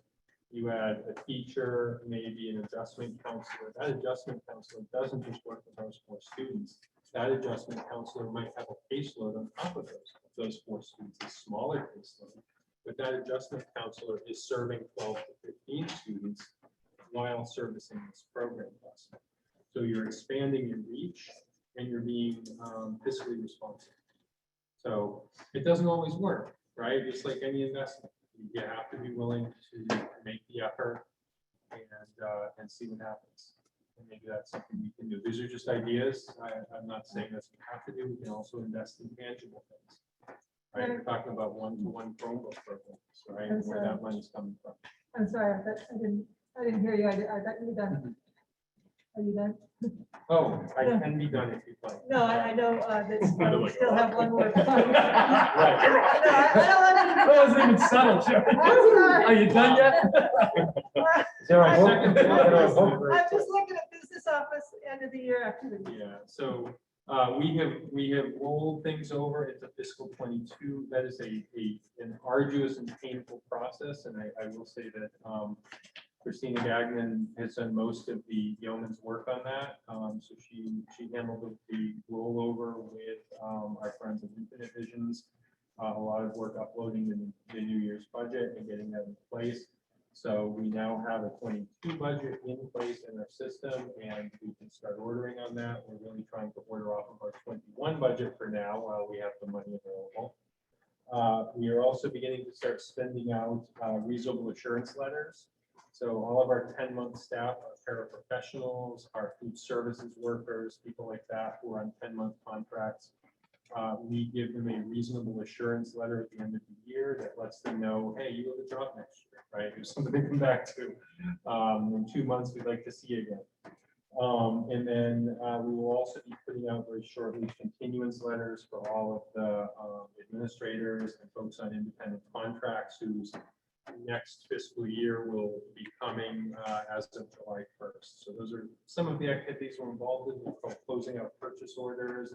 S6: You add a teacher, maybe an adjustment counselor. That adjustment counselor doesn't just work with those 4 students. That adjustment counselor might have a caseload on top of those 4 students, a smaller caseload. But that adjustment counselor is serving 12 to 15 students while servicing this program bus. So you're expanding your reach and you're being fiscally responsible. So it doesn't always work, right? Just like any investment, you have to be willing to make the effort and see what happens. And maybe that's something we can do. These are just ideas. I'm not saying that's what we have to do. We can also invest in tangible things. Right? We're talking about one-to-one Chromebook programs, right? And where that money's coming from.
S1: I'm sorry, I didn't hear you. I thought you were done. Are you done?
S6: Oh, I can be done if you'd like.
S1: No, I know that we still have one more.
S6: Right.
S8: That wasn't even subtle, Joe. Are you done yet?
S7: Is there a vote?
S6: Second.
S1: I'm just looking at business office end of the year activity.
S6: Yeah, so we have rolled things over into fiscal 22. That is an arduous and painful process, and I will say that Christina Gagnon has done most of the yeoman's work on that. So she handled the rollover with our friends at Infinite Visions. A lot of work uploading the New Year's budget and getting that in place. So we now have a 22 budget in place in our system, and we can start ordering on that. We're really trying to order off of our 21 budget for now while we have the money available. We are also beginning to start spending out reasonable assurance letters. So all of our 10-month staff, our paraprofessionals, our food services workers, people like that who are on 10-month contracts, we give them a reasonable assurance letter at the end of the year that lets them know, hey, you have a job next year, right? There's something to come back to. In 2 months, we'd like to see you again. And then we will also be putting out very shortly continuance letters for all of the administrators and folks on independent contracts whose next fiscal year will be coming as of July 1st. So those are some of the activities we're involved in. We're called closing out purchase orders,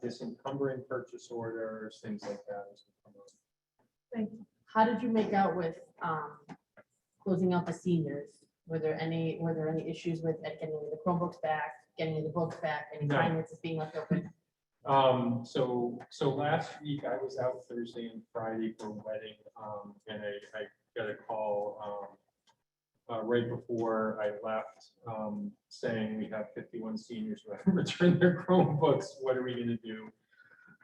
S6: disencumbering purchase orders, things like that as we come on.
S1: Thank you.
S2: How did you make out with closing out the seniors? Were there any issues with getting the Chromebooks back, getting the books back, any
S6: No.
S2: finances being left open?
S6: So last week I was out Thursday and Friday for a wedding, and I got a call right before I left, saying we have 51 seniors who haven't returned their Chromebooks. What are we going to do?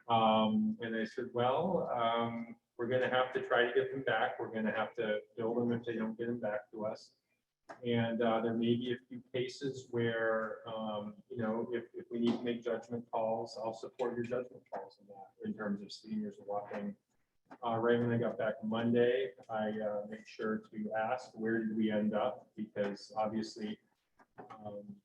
S6: And I said, well, we're going to have to try to get them back. We're going to have to bill them if they don't get them back to us. And there may be a few cases where, if we need to make judgment calls, I'll support your judgment calls in that, in terms of seniors walking. Right when I got back Monday, I made sure to ask, where did we end up? Because obviously,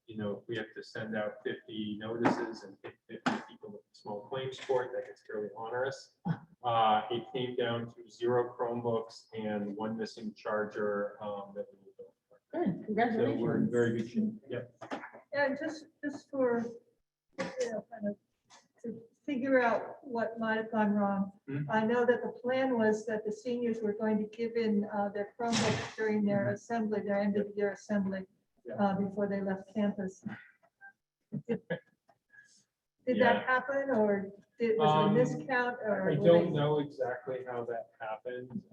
S6: if we have to send out 50 notices and pick 50 people with a small claims court, that gets fairly onerous. It came down to 0 Chromebooks and 1 missing charger that we will
S2: Good,
S6: So we're in
S2: congratulations.
S6: very good shape. Yep.
S1: And just for kind of to figure out what might have gone wrong. I know that the plan was that the seniors were going to give in their Chromebooks during their assembly, their end of the year assembly, before they left campus. Did
S6: Yeah.
S1: that happen, or was it a miscount, or?
S6: I
S1: were
S6: don't
S1: they-
S6: know exactly how that happened.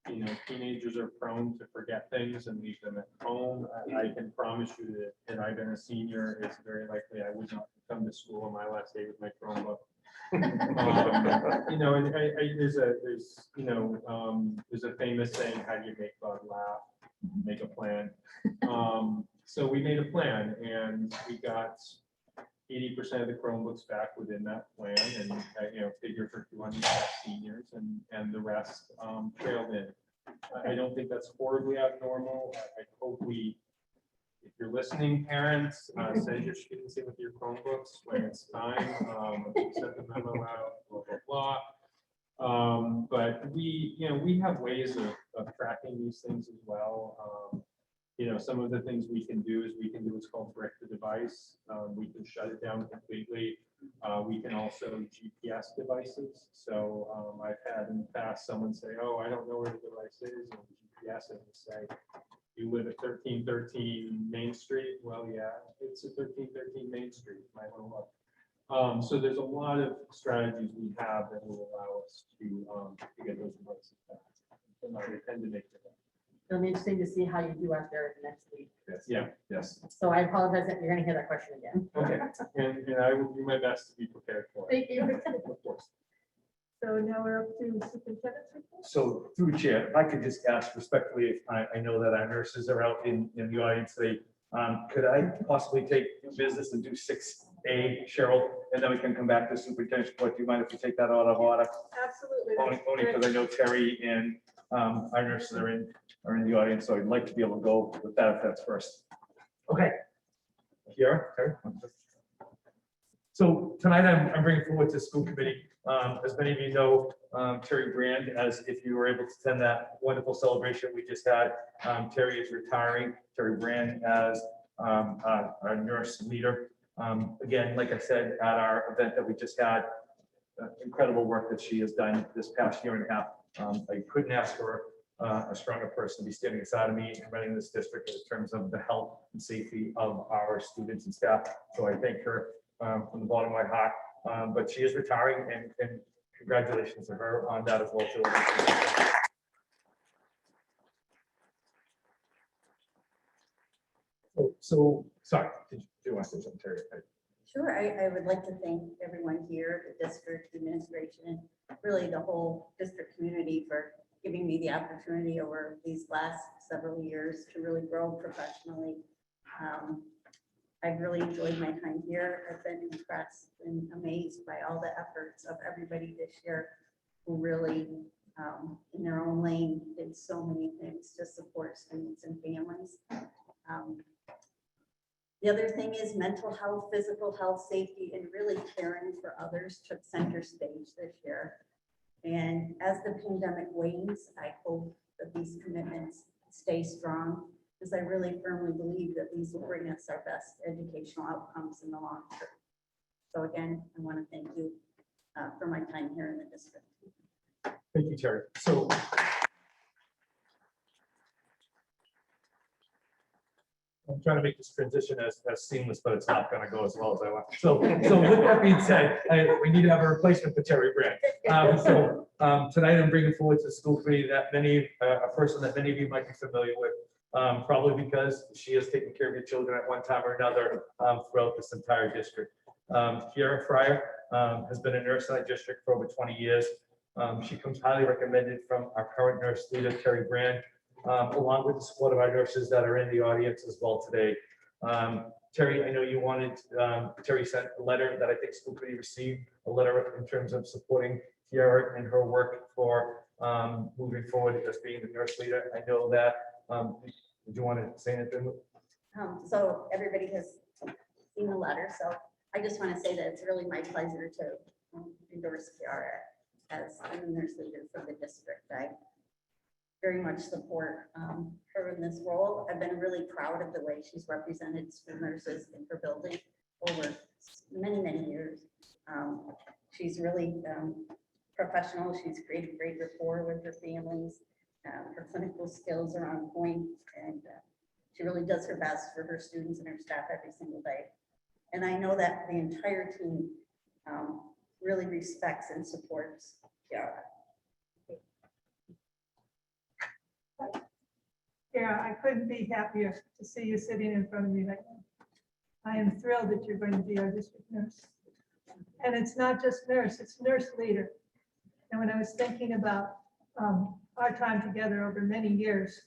S6: You know, teenagers are prone to forget things and leave them at home. I can promise you that had I been a senior, it's very likely I would not come to school on my last day with my Chromebook. You know, and there's a famous saying, how do you make God laugh? Make a plan. So we made a plan and we got 80% of the Chromebooks back within that plan, and figure for 200 seniors, and the rest trailed in. I don't think that's horribly abnormal. I hope if you're listening, parents, send your students in with your Chromebooks when it's time. Send the memo out, blah, blah, blah. But we have ways of tracking these things as well. Some of the things we can do is what's called break the device. We can shut it down completely. We can also GPS devices. So I've had in the past someone say, oh, I don't know where the device is, and GPS it and say, you live at 1313 Main Street? Well, yeah, it's at 1313 Main Street. Might want to look. So there's a lot of strategies we have that will allow us to get those devices back. And I tend to make it.
S13: It'll be interesting to see how you do out there next week.
S6: Yeah.
S8: Yes.
S13: So I apologize that you're gonna hear that question again.
S6: Okay, and I will do my best to be prepared for it.
S13: Thank you.
S6: Of course.
S1: So now we're up to superintendent's report.
S8: So through chair, if I could just ask respectfully, if I know that our nurses are out in the audience today. Could I possibly take new business and do 6A, Cheryl, and then we can come back to superintendent's report? Do you mind if we take that out of order?
S1: Absolutely.
S8: Only because I know Terry and our nurses are in the audience, so I'd like to be able to go with that if that's first. Okay. Here, Terry. So tonight I'm bringing forward to school committee. As many of you know, Terry Brand, as if you were able to attend that wonderful celebration we just had, Terry is retiring. Terry Brand as our nurse leader. Again, like I said, at our event that we just had, incredible work that she has done this past year and a half. I couldn't ask for a stronger person to be standing beside of me and running this district in terms of the health and safety of our students and staff. So I thank her from the bottom of my heart. But she is retiring, and congratulations to her on that as well too. So sorry, did you want to say something, Terry?
S14: Sure, I would like to thank everyone here, the district administration, really the whole district community for giving me the opportunity over these last several years to really grow professionally. I've really enjoyed my time here. I've been impressed and amazed by all the efforts of everybody this year who really, in their own lane, did so many things to support students and families. The other thing is mental health, physical health, safety, and really caring for others took center stage this year. And as the pandemic wanes, I hope that these commitments stay strong, because I really firmly believe that these will bring us our best educational outcomes in the long term. So again, I want to thank you for my time here in the district.
S8: Thank you, Terry. So I'm trying to make this transition as seamless, but it's not going to go as well as I want. So with that being said, we need to have a replacement for Terry Brand. Tonight I'm bringing forward to the school committee that a person that many of you might be familiar with, probably because she has taken care of your children at one time or another throughout this entire district. Kiara Fryer has been a nurse in that district for over 20 years. She comes highly recommended from our current nurse leader, Terry Brand, along with the support of our nurses that are in the audience as well today. Terry, I know you wanted, Terry sent a letter that I think school committee received, a letter in terms of supporting Kiara and her work for moving forward as being the nurse leader. I know that, did you want to say anything?
S14: So everybody has seen the letter, so I just want to say that it's really my pleasure to endorse Kiara as the nurse leader for the district. I very much support her in this role. I've been really proud of the way she's represented school nurses in her building over many, many years. She's really professional. She's created great rapport with her families. Her clinical skills are on point, and she really does her best for her students and her staff every single day. And I know that the entire team really respects and supports Kiara.
S1: Yeah, I couldn't be happier to see you sitting in front of me right now. I am thrilled that you're going to be our district nurse. And it's not just nurse, it's nurse leader. And when I was thinking about our time together over many years,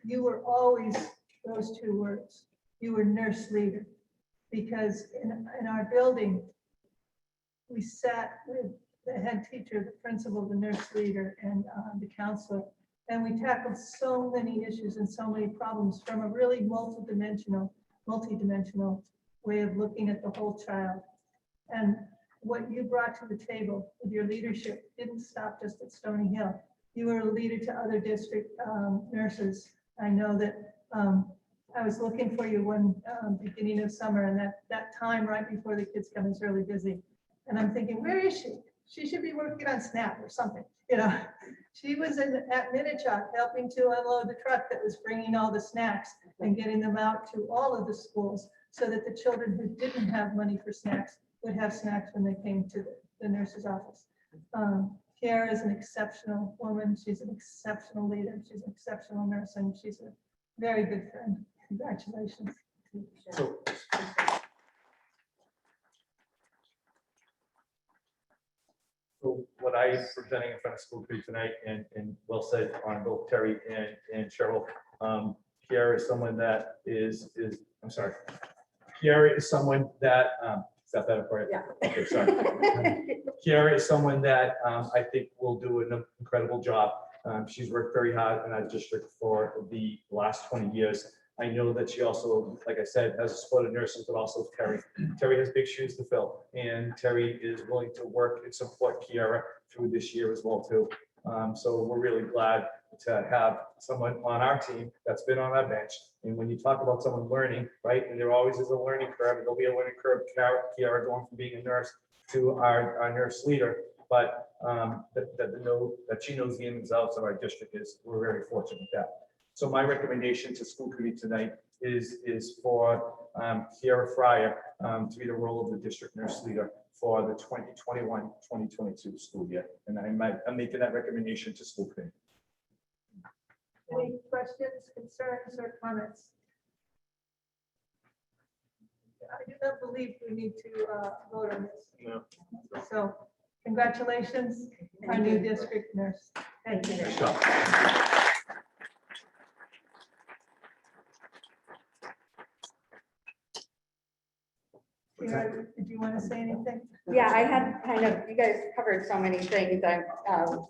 S1: you were always those two words. You were nurse leader. Because in our building, we sat with the head teacher, the principal, the nurse leader, and the counselor. And we tackled so many issues and so many problems from a really multidimensional way of looking at the whole child. And what you brought to the table with your leadership didn't stop just at Stony Hill. You were a leader to other district nurses. I know that I was looking for you one beginning of summer, and that time right before the kids come is really busy. And I'm thinking, where is she? She should be working on SNAP or something, you know. She was at Minichog helping to unload the truck that was bringing all the snacks and getting them out to all of the schools so that the children who didn't have money for snacks would have snacks when they came to the nurse's office. Kiara is an exceptional woman. She's an exceptional leader. She's an exceptional nurse, and she's a very good friend. Congratulations.
S8: So what I am presenting in front of school committee tonight, and well said on both Terry and Cheryl, Kiara is someone that is, I'm sorry. Kiara is someone that, is that better for you?
S13: Yeah.
S8: Okay, sorry. Kiara is someone that I think will do an incredible job. She's worked very hard in our district for the last 20 years. I know that she also, like I said, has a support of nurses, but also Terry. Terry has big shoes to fill, and Terry is willing to work and support Kiara through this year as well too. So we're really glad to have someone on our team that's been on our bench. And when you talk about someone learning, right, and there always is a learning curve, and there'll be a learning curve, Kiara going from being a nurse to our nurse leader. But that she knows the ins and outs of our district is, we're very fortunate with that. So my recommendation to school committee tonight is for Kiara Fryer to be the role of the district nurse leader for the 2021-2022 school year. And I'm making that recommendation to school committee.
S1: Any questions, concerns, or comments? I do not believe we need to vote on this.
S8: No.
S1: So congratulations, our new district nurse. Thank you.
S8: Nice job.
S1: Kiara, did you want to say anything?
S13: Yeah, I had kind of, you guys covered so many things. I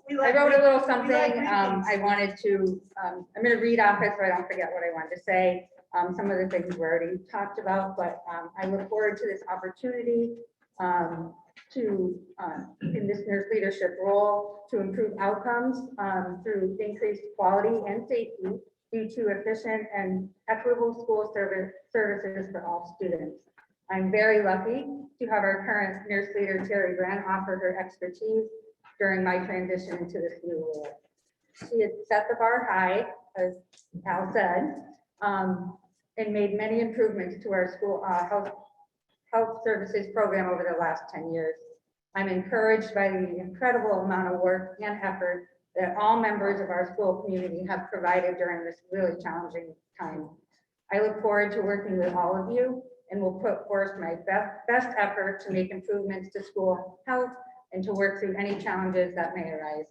S1: We
S13: I
S1: like
S13: wrote a little
S1: we
S13: something.
S1: like readings.
S13: I wanted to, I'm going to read off it so I don't forget what I wanted to say. Some of the things we already talked about, but I look forward to this opportunity to, in this nurse leadership role, to improve outcomes through increased quality and safety due to efficient and equitable school services for all students. I'm very lucky to have our current nurse leader, Terry Wren, offer her expertise during my transition into this new role. She had set the bar high, as Al said, and made many improvements to our school health services program over the last 10 years. I'm encouraged by the incredible amount of work and effort that all members of our school community have provided during this really challenging time. I look forward to working with all of you and will put forth my best effort to make improvements to school health and to work through any challenges that may arise.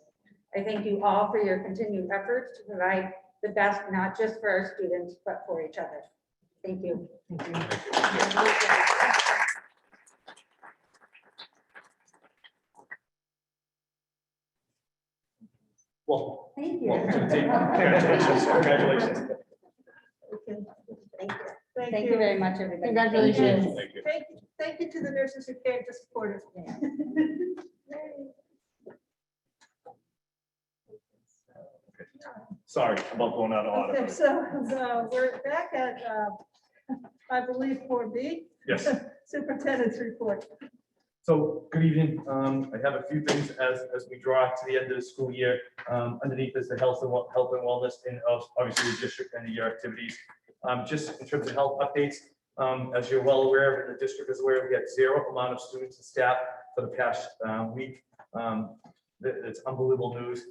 S13: I thank you all for your continued efforts to provide the best, not just for our students, but for each other. Thank you.
S8: Well,
S13: Thank you.
S8: welcome to the team. Congratulations. Congratulations.
S1: Okay.
S14: Thank you.
S13: Thank you very much, everybody.
S1: Congratulations.
S9: Thank you.
S1: Thank you to the nurses who came to support us.
S13: Yeah.
S8: Sorry about going out of order.
S1: Okay, so we're back at I believe 4B.
S8: Yes.
S1: Superintendent's report.
S8: So, good evening. I have a few things as we draw to the end of the school year. Underneath is the health and wellness and obviously the district and the year activities. Just in terms of health updates, as you're well aware, and the district is aware, we had 0 amount of students and staff for the past week. It's unbelievable news.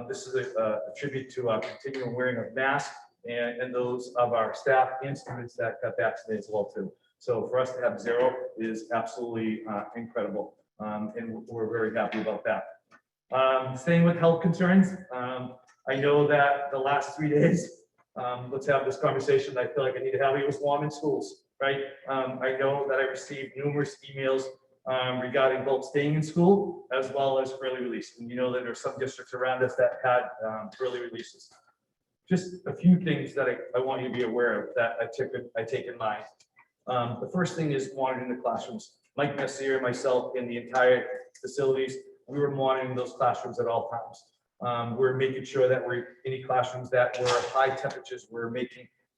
S8: This is a tribute to our continuing wearing of masks and those of our staff and students that got vaccinated as well too. So for us to have 0 is absolutely incredible, and we're very happy about that. Staying with health concerns, I know that the last 3 days, let's have this conversation I feel like I need to have. It was warm in schools, right? I know that I received numerous emails regarding both staying in school as well as early release. And you know that there are some districts around us that had early releases. Just a few things that I want you to be aware of that I take in mind. The first thing is monitoring the classrooms. Mike Messier, myself, and the entire facilities, we were monitoring those classrooms at all times. We're making sure that we're any classrooms that were high temperatures,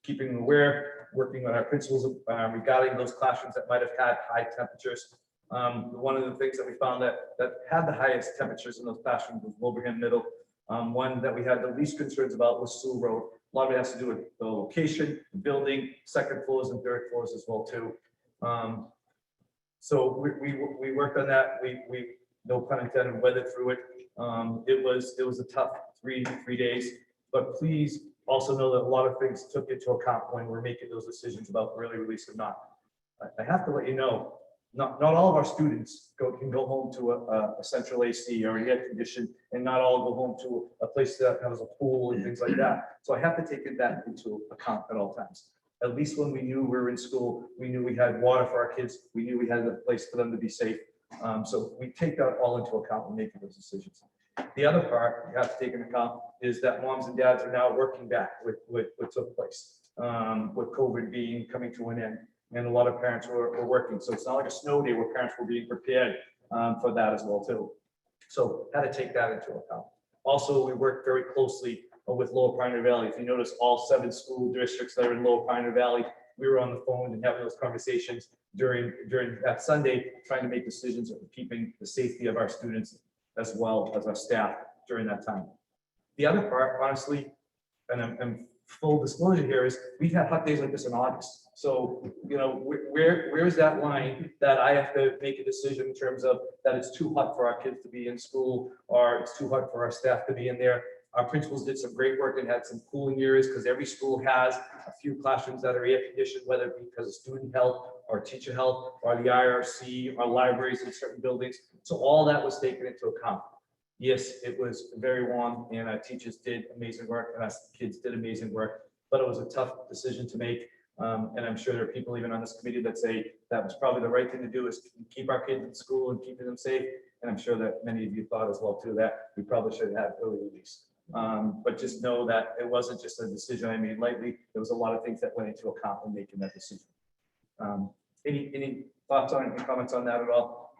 S8: keeping them aware, working with our principals regarding those classrooms that might have had high temperatures. One of the things that we found that had the highest temperatures in those classrooms was Wilbraham Middle. One that we had the least concerns about was Sewell Road. A lot of it has to do with the location, the building, second floors and third floors as well too. So we worked on that. We no pun intended, weathered through it. It was a tough three days, but please also know that a lot of things took into account when we're making those decisions about early release or not. I have to let you know, not all of our students can go home to a central AC or an air condition, and not all go home to a place that has a pool and things like that. So I have to take that into account at all times. At least when we knew we were in school, we knew we had water for our kids. We knew we had a place for them to be safe. So we take that all into account when making those decisions. The other part you have to take into account is that moms and dads are now working back with what took place with COVID coming to an end. And a lot of parents were working. So it's not like a snow day where parents were being prepared for that as well too. So had to take that into account. Also, we worked very closely with Lower Pioneer Valley. If you notice, all 7 school districts that are in Lower Pioneer Valley, we were on the phone and having those conversations during that Sunday, trying to make decisions of keeping the safety of our students as well as our staff during that time. The other part, honestly, and I'm full disclosure here, is we've had hot days like this in August. So, you know, where is that line that I have to make a decision in terms of that it's too hot for our kids to be in school, or it's too hot for our staff to be in there? Our principals did some great work and had some cooling areas, because every school has a few classrooms that are air conditioned, whether it be because of student health or teacher health or the IRC or libraries in certain buildings. So all that was taken into account. Yes, it was very warm, and our teachers did amazing work and our kids did amazing work, but it was a tough decision to make. And I'm sure there are people even on this committee that say that was probably the right thing to do, is keep our kids in school and keeping them safe. And I'm sure that many of you thought as well too, that we probably should have early release. But just know that it wasn't just a decision I made lightly. There was a lot of things that went into account when making that decision. Any thoughts on, any comments on that at all?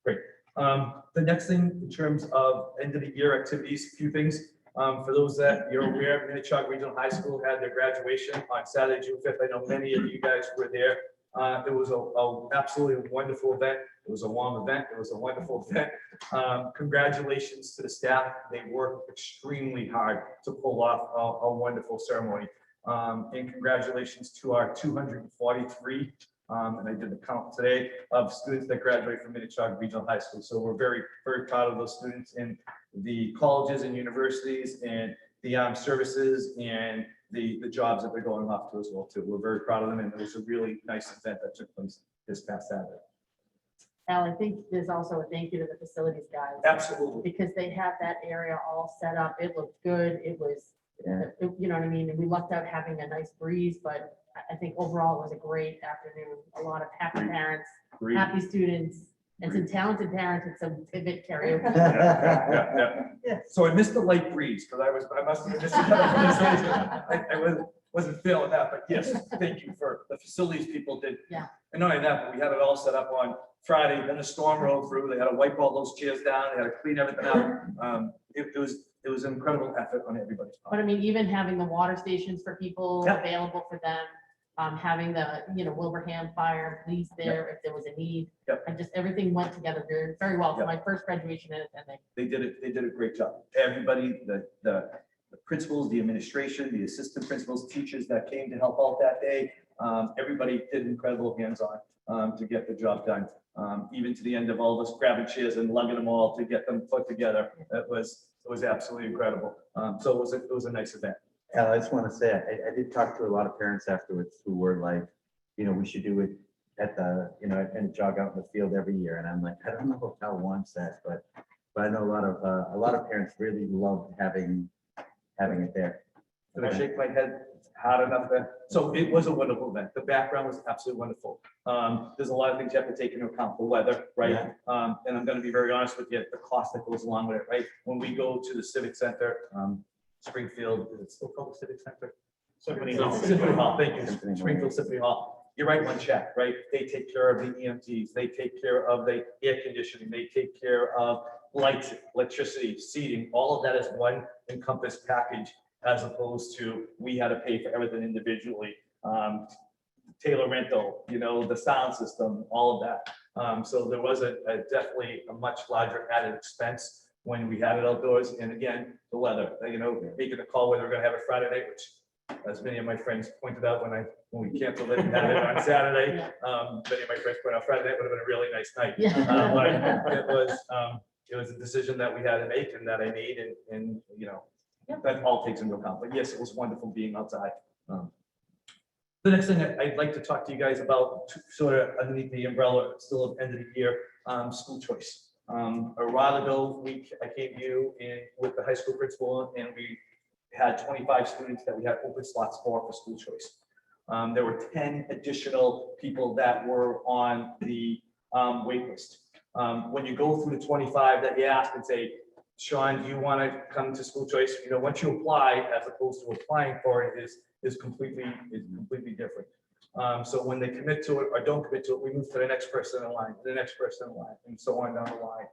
S8: Great. The next thing in terms of end of the year activities, a few things. For those that you're aware, Minnetonka Regional High School had their graduation on Saturday, June 5th. I know many of you guys were there. It was a absolutely wonderful event. It was a warm event. It was a wonderful event. Congratulations to the staff. They worked extremely hard to pull off a wonderful ceremony. And congratulations to our 243, and I did the count today, of students that graduate from Minnetonka Regional High School. So we're very, very proud of those students in the colleges and universities and the armed services and the jobs that they're going off to as well too. We're very proud of them, and it was a really nice event that took place this past Saturday.
S13: Al, I think there's also a thank you to the facilities guys.
S8: Absolutely.
S13: Because they had that area all set up. It looked good. It was, you know what I mean? And we lucked out having a nice breeze, but I think overall it was a great afternoon. A lot of happy parents, happy students, and some talented parents and some pivot karaoke.
S8: Yeah. So I missed the light breeze because I must have missed I wasn't feeling that, but yes, thank you for the facilities people did.
S13: Yeah.
S8: And not only that, but we had it all set up on Friday, then the storm rolled through. They had to wipe all those chairs down. They had to clean everything up. It was was an incredible effort on everybody's
S2: But
S8: part.
S2: I mean, even having the water stations for people
S8: Yep.
S2: available for them, having the, Wilbraham Fire and Police there if there was a need.
S8: Yep.
S2: And just everything went together very, very well for
S8: Yep.
S2: my first graduation and
S8: They did a great job. Everybody, the principals, the administration, the assistant principals, teachers that came to help out that day, everybody did incredible hands-on to get the job done. Even to the end of all this grabbing chairs and lugging them all to get them put together. It was absolutely incredible. So it was a nice event.
S3: Al, I just want to say, I did talk to a lot of parents afterwards who were like, we should do it at the, and jog out in the field every year. And I'm like, I don't know if Al wants that, but I know a lot of parents really loved having it there.
S8: Did I shake my head hard enough then? So it was a wonderful event. The background was absolutely wonderful. There's a lot of things you have to take into account, the weather, right? And I'm gonna be very honest with you, the cost that goes along with it, right? When we go to the Civic Center, Springfield, is it still called the Civic Center?
S7: Symphony
S8: No,
S7: Hall.
S8: Symphony Hall, thank you,
S3: Symphony Hall.
S8: Springfield Symphony Hall. You write one check, right? They take care of the EMTs, they take care of the air conditioning, they take care of lights, electricity, seating, all of that is one encompassed package, as opposed to, we had to pay for everything individually. Taylor rental, the sound system, all of that. So there was definitely a much larger added expense when we had it outdoors. And again, the weather, making the call whether we're gonna have it Friday night, which as many of my friends pointed out when we canceled it and had it on Saturday. Many of my friends pointed out Friday night would have been a really nice night. But it was a decision that we had to make and that I made and that all takes into account. But yes, it was wonderful being outside. The next thing I'd like to talk to you guys about, sort of underneath the umbrella, still at the end of the year, school choice. A while ago, I came to you with the high school principal, and we had 25 students that we had open slots for school choice. There were 10 additional people that were on the wait list. When you go through the 25 that you ask and say, Sean, do you want to come to school choice? Once you apply, as opposed to applying for it, is completely different. So when they commit to it or don't commit to it, we move to the next person in line, the next person in line, and so on down the line.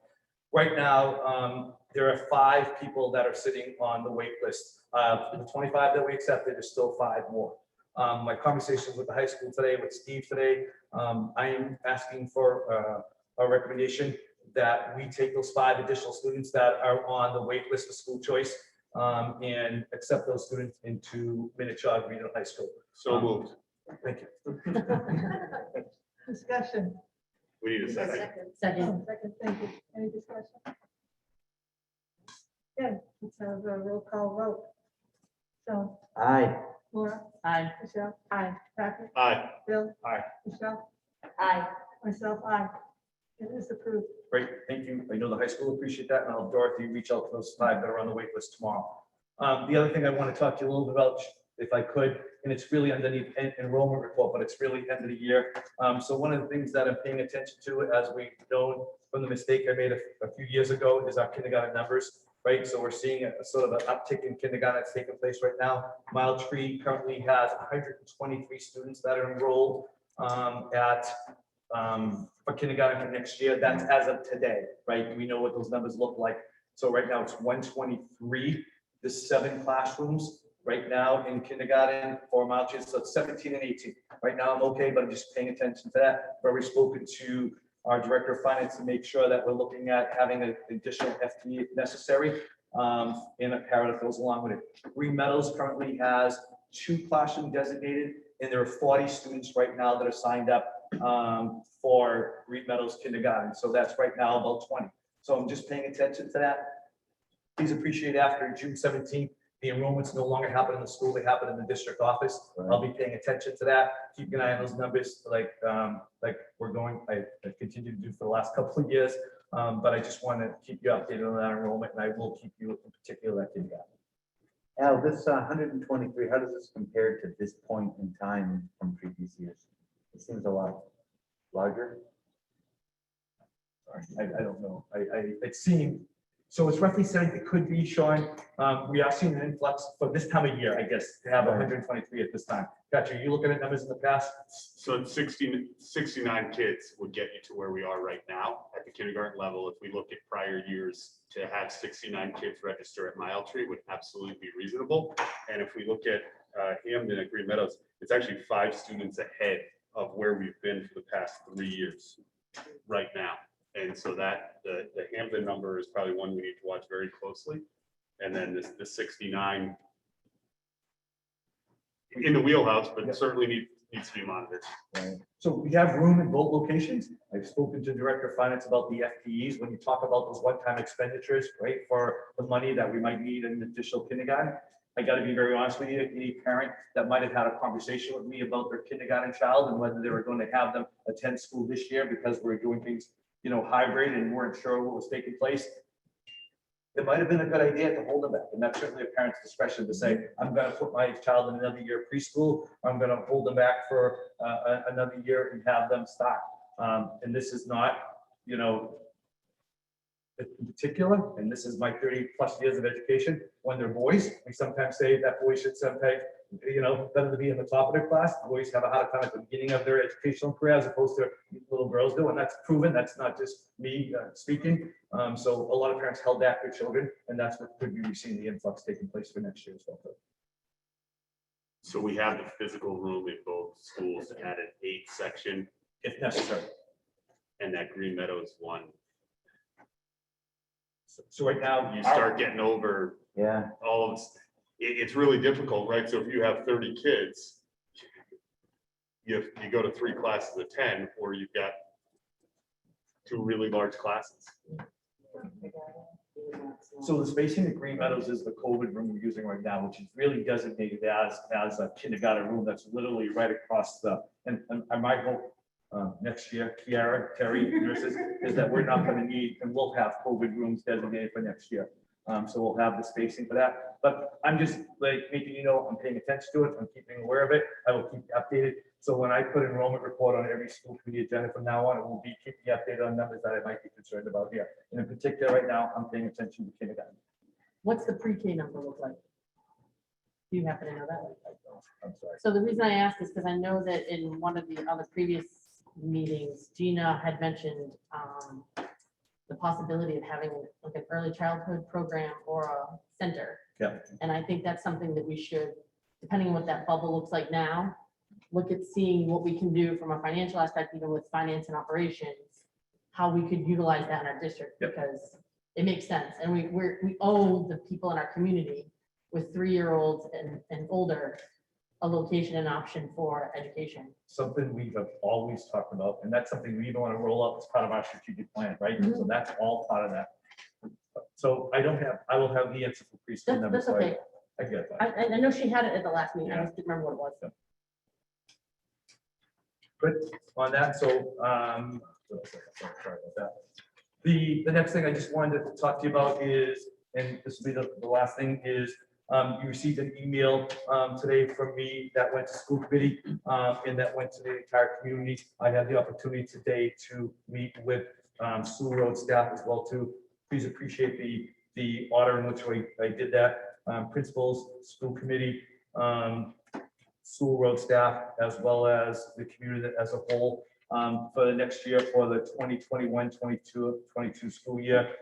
S8: Right now, there are 5 people that are sitting on the wait list. The 25 that we accepted, there's still 5 more. My conversations with the high school today, with Steve today, I am asking for a recommendation that we take those 5 additional students that are on the wait list of school choice and accept those students into Minnetonka Regional High School.
S9: So moved.
S8: Thank you.
S1: Discussion.
S9: We need a second.
S2: Second.
S1: Second, thank you. Any discussion? Okay, let's have a roll call vote. So,
S3: Aye.
S1: Laura,
S2: Aye.
S1: Michelle. Aye. Patrick.
S9: Aye.
S1: Bill.
S8: Aye.
S1: Michelle.
S13: Aye.
S1: Myself, aye. It is approved.
S8: Great, thank you. I know the high school will appreciate that, and I'll have Dorothy reach out to those 5 that are on the wait list tomorrow. The other thing I want to talk to you a little bit about, if I could, and it's really underneath enrollment report, but it's really end of the year. So one of the things that I'm paying attention to, as we've known from the mistake I made a few years ago, is our kindergarten numbers, right? So we're seeing a sort of an uptick in kindergarten that's taking place right now. Mile Tree currently has 123 students that are enrolled for kindergarten for next year. That's as of today, right? We know what those numbers look like. So right now it's 123. There's 7 classrooms right now in kindergarten for Mile Tree. So it's 17 and 18. Right now I'm okay, but I'm just paying attention to that. Where we've spoken to our director of finance to make sure that we're looking at having an additional FTE if necessary. And a para that goes along with it. Green Meadows currently has 2 classroom designated, and there are 40 students right now that are signed up for Green Meadows kindergarten. So that's right now about 20. So I'm just paying attention to that. Please appreciate after June 17th, the enrollments no longer happen in the school, they happen in the district office.
S3: Right.
S8: I'll be paying attention to that. Keep an eye on those numbers like we're going, I've continued to do for the last couple of years. But I just want to keep you updated on that enrollment, and I will keep you in particular that kindergarten.
S3: Al, this 123, how does this compare to this point in time from previous years? It seems a lot larger.
S8: Sorry, I don't know. It seemed So it's roughly saying it could be, Sean, we are seeing an influx for this time of year, I guess, to have 123 at this time. Gotcha. You looking at numbers in the past?
S9: So it's 69 kids would get you to where we are right now at the kindergarten level. If we look at prior years, to have 69 kids register at Mile Tree would absolutely be reasonable. And if we look at Hamden at Green Meadows, it's actually 5 students ahead of where we've been for the past 3 years right now. And so that the Hamden number is probably one we need to watch very closely. And then the 69 in the wheelhouse, but certainly needs to be monitored.
S8: Right. So we have room in both locations. I've spoken to Director of Finance about the FTEs. When you talk about those one-time expenditures, right, for the money that we might need in additional kindergarten, I got to be very honest with you, any parent that might have had a conversation with me about their kindergarten child and whether they were going to have them attend school this year because we're doing things, you know, hybrid and weren't sure what was taking place, it might have been a good idea to hold them back. And that's certainly a parent's discretion to say, I'm going to put my child in another year of preschool. I'm going to hold them back for another year and have them start. And this is not, you know, in particular, and this is my 30+ years of education, when they're boys, we sometimes say that boys should sometimes, you know, better to be in the top of their class. Boys have a harder time at the beginning of their educational career as opposed to little girls do, and that's proven. That's not just me speaking. So a lot of parents held back their children, and that's what could be we've seen the influx taking place for next year as well.
S9: So we have the physical room in both schools at an 8 section,
S8: If necessary.
S9: and that Green Meadows one,
S8: So right now,
S9: you start getting over all of, it's really difficult, right? So if you have 30 kids, you go to 3 classes of 10, or you've got 2 really large classes.
S8: So the spacing at Green Meadows is the COVID room we're using right now, which is really designated as a kindergarten room that's literally right across the, and my hope next year, Kiara, Terry, nurses, is that we're not gonna need, and we'll have COVID rooms designated for next year. So we'll have the spacing for that, but I'm just like making, you know, I'm paying attention to it, I'm keeping aware of it, I will keep you updated. So when I put enrollment report on every school committee agenda from now on, it will be keeping you updated on numbers that I might be concerned about here. And in particular, right now, I'm paying attention to kindergarten.
S2: What's the pre-K number look like? Do you happen to know that?
S8: I'm sorry.
S2: So the reason I ask is because I know that in one of the other previous meetings, Gina had mentioned the possibility of having like an early childhood program or a center.
S8: Yeah.
S2: And I think that's something that we should, depending on what that bubble looks like now, look at seeing what we can do from a financial aspect, even with finance and operations, how we could utilize that in our district,
S8: Yep.
S2: because it makes sense. And we owe the people in our community with 3-year-olds and older a location and option for education.
S8: Something we have always talked about, and that's something we even want to roll up as part of our strategic plan, right? So that's all part of that. So I will have the answer for preschool numbers.
S2: That's okay.
S8: I get that.
S2: I know she had it at the last meeting. I just didn't remember what it was.
S8: Good on that. So, sorry about that. The next thing I just wanted to talk to you about is, and this will be the last thing, is you received an email today from me that went to school committee and that went to the entire community. I had the opportunity today to meet with school road staff as well too. Please appreciate the order in which I did that. Principals, school committee, school road staff, as well as the community as a whole for the next year for the 2021-22 school year.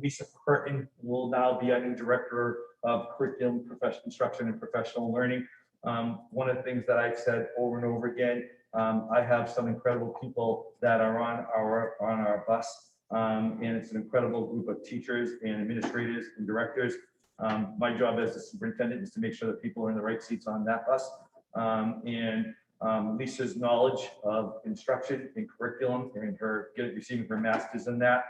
S8: Lisa Curtin will now be our new director of curriculum, professional instruction, and professional learning. One of the things that I've said over and over again, I have some incredible people that are on our bus, and it's an incredible group of teachers and administrators and directors. My job as the superintendent is to make sure that people are in the right seats on that bus. Lisa's knowledge of instruction and curriculum and her receiving her master's in that.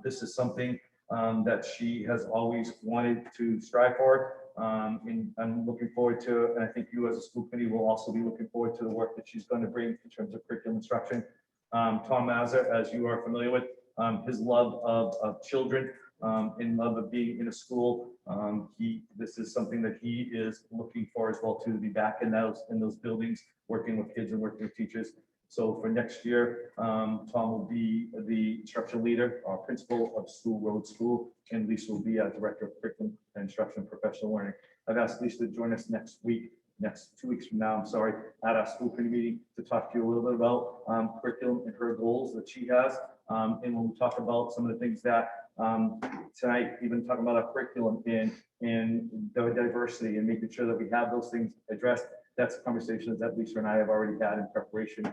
S8: This is something that she has always wanted to strive for. And I'm looking forward to, and I think you as a school committee will also be looking forward to the work that she's going to bring in terms of curriculum instruction. Tom Mazza, as you are familiar with, his love of children, in love of being in a school. This is something that he is looking for as well, to be back in those buildings, working with kids and working with teachers. So for next year, Tom will be the instruction leader, our principal of School Road School, and Lisa will be our director of curriculum and instruction and professional learning. I've asked Lisa to join us next 2 weeks from now, I'm sorry, at our school committee meeting to talk to you a little bit about curriculum and her goals that she has. And when we talk about some of the things that tonight, even talking about our curriculum and the diversity and making sure that we have those things addressed, that's conversations that Lisa and I have already had in preparation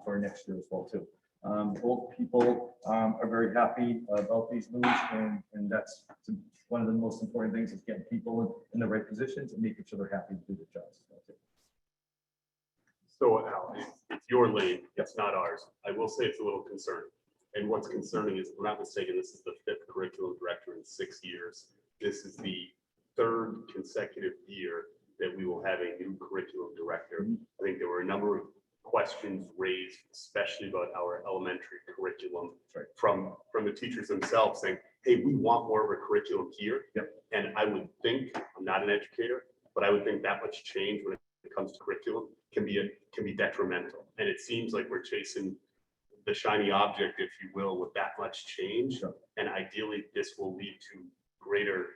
S8: for next year as well too. Both people are very happy about these moves, and that's one of the most important things is getting people in the right positions and making sure they're happy to do their jobs.
S9: So Al, it's your lane, it's not ours. I will say it's a little concerning. And what's concerning is, if I'm not mistaken, this is the 5th curriculum director in 6 years. This is the 3rd consecutive year that we will have a new curriculum director. I think there were a number of questions raised, especially about our elementary curriculum from the teachers themselves saying, hey, we want more of a curriculum here. And I would think, I'm not an educator, but I would think that much change when it comes to curriculum can be detrimental. And it seems like we're chasing the shiny object, if you will, with that much change. And ideally, this will lead to greater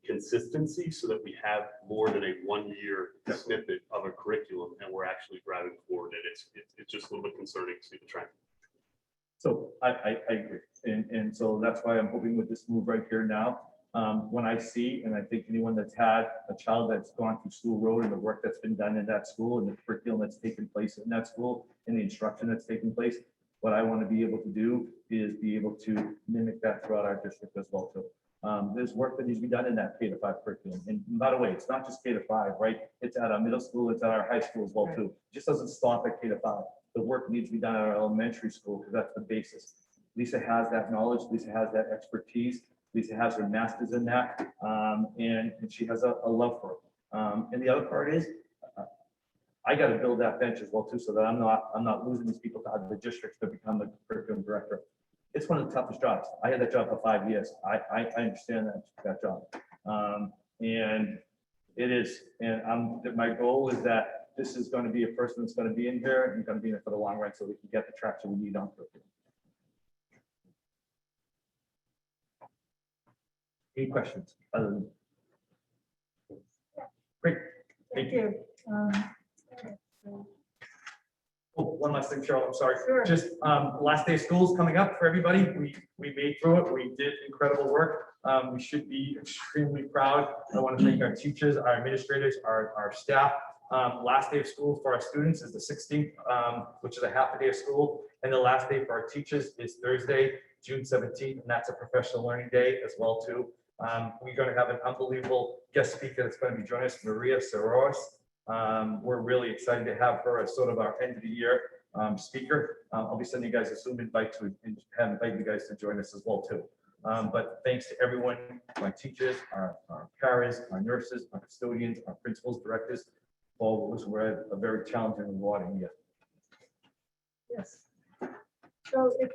S9: consistency so that we have more than a 1-year snippet of a curriculum and we're actually driving forward. And it's just a little bit concerning to see the trend.
S8: So I agree. And so that's why I'm hoping with this move right here now, when I see, and I think anyone that's had a child that's gone through School Road and the work that's been done in that school and the curriculum that's taken place in that school and the instruction that's taken place, what I want to be able to do is be able to mimic that throughout our district as well too. There's work that needs to be done in that K-5 curriculum. And by the way, it's not just K-5, right? It's at our middle school, it's at our high school as well too. It just doesn't stop at K-5. The work needs to be done at our elementary school because that's the basis. Lisa has that knowledge, Lisa has that expertise, Lisa has her master's in that, and she has a love for it. And the other part is, I got to build that bench as well too, so that I'm not losing these people to other districts to become the curriculum director. It's one of the toughest jobs. I had that job for 5 years. I understand that job. And it is, and my goal is that this is going to be a person that's going to be in here and going to be in it for the long run so we can get the traction we need on curriculum. Any questions? Other than great.
S1: Thank you.
S8: Oh, one last thing, Cheryl, I'm sorry.
S1: Sure.
S8: Just last day of school is coming up for everybody. We made through it. We did incredible work. We should be extremely proud. I want to thank our teachers, our administrators, our staff. Last day of school for our students is the 16th, which is a half a day of school. And the last day for our teachers is Thursday, June 17th, and that's a professional learning day as well too. We're going to have an unbelievable guest speaker that's going to be joining us, Maria Soros. We're really excited to have her as sort of our end of the year speaker. I'll be sending you guys a Zoom invite to invite you guys to join us as well too. But thanks to everyone, my teachers, our paras, our nurses, our custodians, our principals, directors, all those were a very challenging and rewarding year.
S1: Yes. So if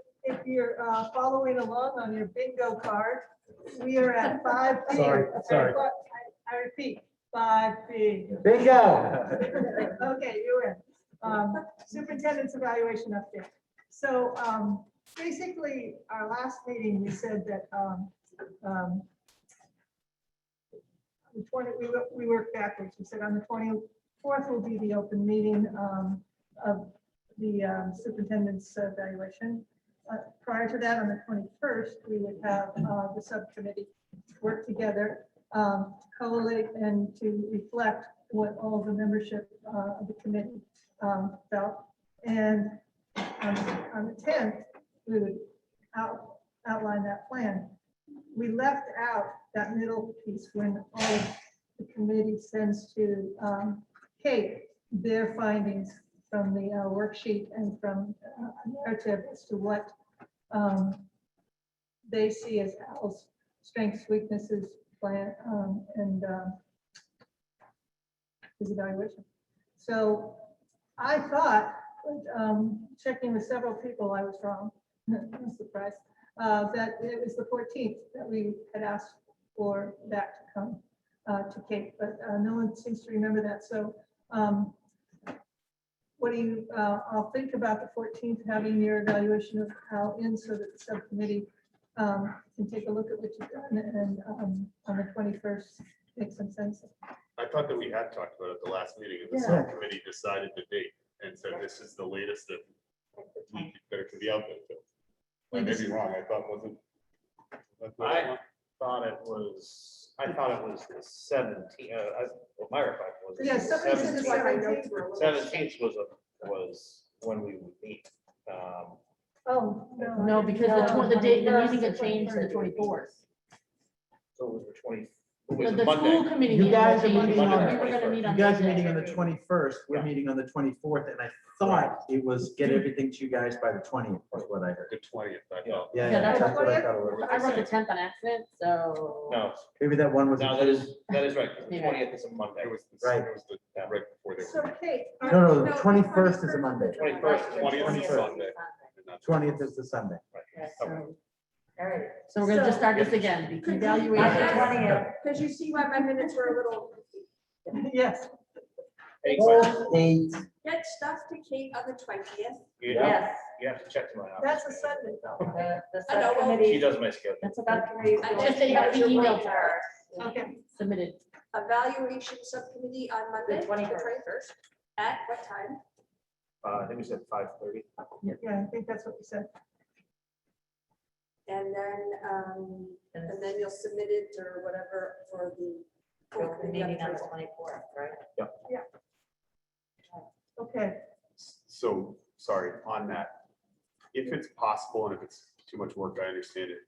S1: you're following along on your bingo card, we are at 5B.
S8: Sorry.
S1: I repeat, 5B.
S8: Bingo.
S1: Okay, you're in. Superintendent's evaluation update. So basically, our last meeting, we said that we worked backwards. We said on the 24th will be the open meeting of the superintendent's evaluation. Prior to that, on the 21st, we would have the subcommittee work together, collate and to reflect what all the membership of the committee felt. And on the 10th, we would outline that plan. We left out that middle piece when all of the committee sends to Kate their findings from the worksheet and from a narrative as to what they see as Al's strengths, weaknesses, plan, and his evaluation. So I thought, checking with several people, I was wrong, no surprise, that it was the 14th that we had asked for that to come to Kate, but no one seems to remember that. So what do you, I'll think about the 14th, having your evaluation of how in so that the subcommittee can take a look at what you've done and on the 21st, make some sense.
S9: I thought that we had talked about it at the last meeting, and the
S1: Yeah.
S9: subcommittee decided the date and said this is the latest that there could be out there. I may be wrong, I thought wasn't.
S7: I thought it was the 17th, well, my recollection was.
S1: Yeah, somebody said the 17th.
S7: 17th was when we would meet.
S1: Oh, no.
S2: No, because the date, the meeting got changed to the 24th.
S7: So it was the 20.
S2: The school committee.
S3: You guys are
S2: meeting was
S3: meeting
S2: changed.
S3: on-
S2: We were gonna meet
S3: You
S2: on.
S3: guys are
S2: Monday.
S3: meeting on the 21st, we're meeting on the 24th, and I thought it was get everything to you guys by the 20th, was what I heard.
S9: The 20th, I
S7: Yeah.
S9: thought.
S3: Yeah,
S2: Yeah,
S3: that's
S2: that's
S3: what I thought it was.
S2: I wrote the 10th on accident, so.
S7: No,
S3: Maybe that one was.
S7: no, that is right. 'Cause The
S2: Maybe.
S7: 20th is a Monday.
S9: It was,
S3: Right.
S9: it was the, right before they
S1: So
S9: were.
S1: Kate.
S3: No, the 21st is a Monday,
S7: 21st is
S9: 20th is
S3: 21st.
S9: Sunday. and not
S3: 20th is the Sunday.
S13: Okay, so, all right.
S2: So we're gonna just start this again, the evaluation.
S4: Because you see why my minutes were a little,
S1: Yes,
S7: Any questions?
S3: Eight.
S4: get stuff to Kate on the 20th.
S13: Yes,
S7: You have to check my office.
S1: that's a Sunday though.
S13: the
S4: I know, well-
S7: She
S13: subcommittee.
S7: does my schedule.
S2: That's about
S13: subcommittee is
S4: I
S13: going
S2: just
S13: to
S2: say you have
S13: have
S2: to
S13: to
S2: email
S13: wait
S2: to
S13: for-
S1: Okay,
S2: submitted.
S4: Evaluation subcommittee on Monday, the
S13: 21st.
S4: 21st. At what time?
S7: I think we said 5:30.
S1: yeah, I think that's what we said.
S4: And then you'll submit it or whatever for the. full
S13: Go to the
S4: committee on
S13: meeting on the
S4: Thursday.
S13: 24th, right?
S1: Okay,
S9: So, sorry, on that, if it's possible and if it's too much work, I understand it.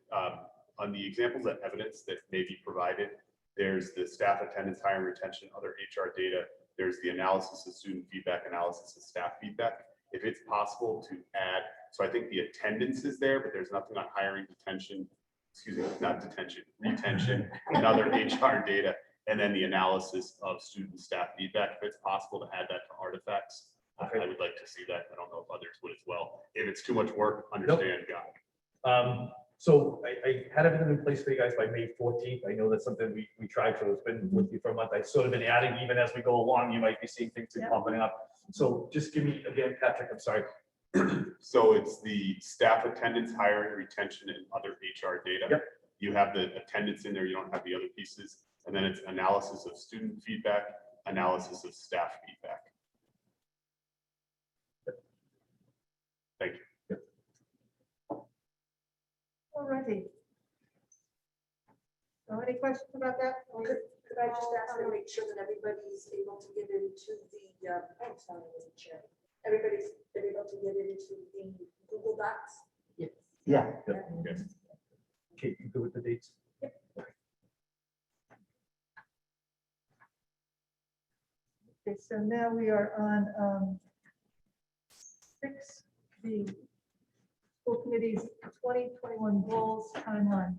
S9: On the examples of evidence that may be provided, there's the staff attendance, hiring, retention, other HR data. There's the analysis of student feedback, analysis of staff feedback. If it's possible to add, so I think the attendance is there, but there's nothing on hiring, detention, excuse me, not detention, retention, and other HR data. And then the analysis of student staff feedback. If it's possible to add that to artifacts, I would like to see that. I don't know if others would as well. If it's too much work, understand, God.
S8: So I had everything in place for you guys by May 14th. I know that's something we tried to, it's been with you for a month. I've sort of been adding, even as we go along, you might be seeing things
S1: Yeah.
S8: popping up. So just give me, again, Patrick, I'm sorry.
S9: So it's the staff attendance, hiring, retention, and other HR data.
S8: Yep.
S9: You have the attendance in there, you don't have the other pieces. And then it's analysis of student feedback, analysis of staff feedback. Thank you.
S1: alrighty. So any questions about that?
S4: Could I just ask to make sure that everybody's able to get into the, oh, sorry, I wasn't sharing. Everybody's able to get into the Google Docs?
S2: Yes.
S3: Yeah.
S9: Yes.
S8: Kate, you good with the dates?
S1: Okay, so now we are on 6B, school committee's 2021 goals timeline.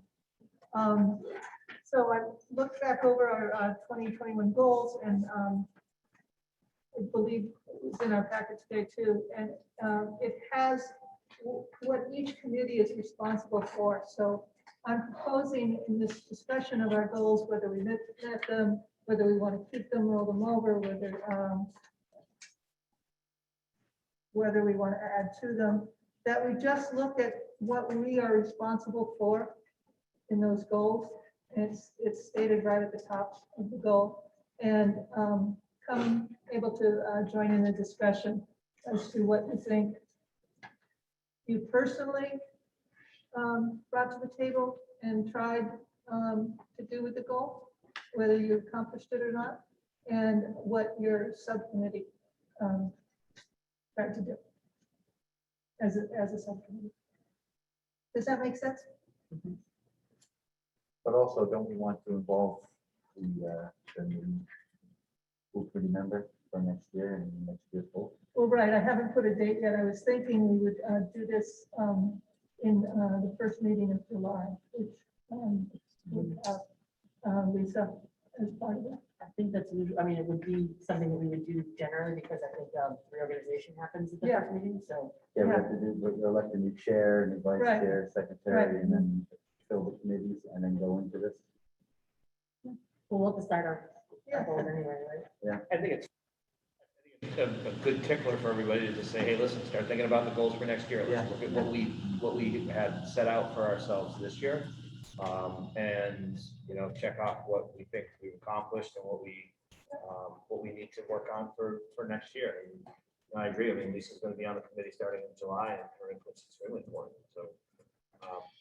S1: So I looked back over our 2021 goals and I believe it was in our packet today too. And it has what each committee is responsible for. So I'm proposing in this discussion of our goals, whether we met them, whether we want to keep them, roll them over, whether we want to add to them, that we just look at what we are responsible for in those goals. And it's stated right at the top of the goal. And come able to join in the discussion as to what you think you personally brought to the table and tried to do with the goal, whether you accomplished it or not, and what your subcommittee tried to do as a subcommittee. Does that make sense?
S3: But also, don't we want to involve the new school committee member for next year and next year's goal?
S1: Well, right, I haven't put a date yet. I was thinking we would do this in the first meeting of July, which would have Lisa as part of it.
S2: I think that's usual. I mean, it would be something that we would do generally because I think reorganization happens at the
S1: Yeah.
S2: first meeting, so.
S3: Yeah, we have to do, we elect a new chair, new vice
S1: Right.
S3: chair, secretary, and then fill the committees and then go into this.
S2: We'll have to start our
S1: Yeah.
S2: goals anyway, right?
S7: I think it's a good tickler for everybody to just say, hey, listen, start thinking about the goals for next year. Let's
S3: Yeah.
S7: look at what we had set out for ourselves this year. And, check off what we think we've accomplished and what we need to work on for next year. And I agree. I mean, Lisa's going to be on the committee starting in July, and her input's extremely important. So,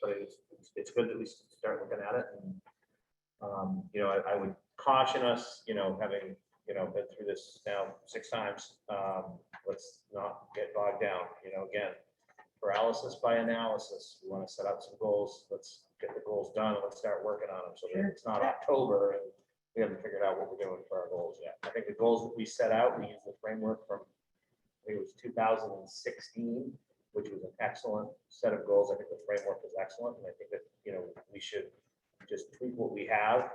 S7: but it's good that we start looking at it. And, I would caution us, having, been through this now 6 times, let's not get bogged down, again, paralysis by analysis. We want to set out some goals. Let's get the goals done. And let's start working on them so that it's not October and we haven't figured out what we're doing for our goals yet. I think the goals that we set out, we used the framework from, I think it was 2016, which was an excellent set of goals. I think the framework was excellent. And I think that, we should just tweak what we have,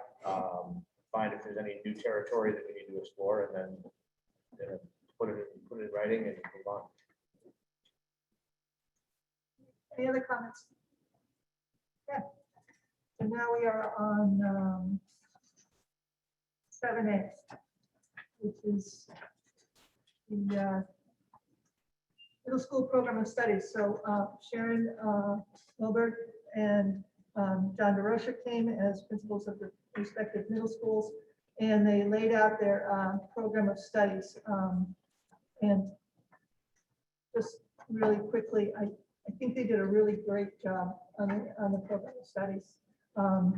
S7: find if there's any new territory that we need to explore, and then put it in writing and move on.
S1: Any other comments? Yeah. So now we are on 7A, which is the middle school program of studies. So Sharon Wilbert and John DeRocha came as principals of the respective middle schools, and they laid out their program of studies. And just really quickly, I think they did a really great job on the program of studies.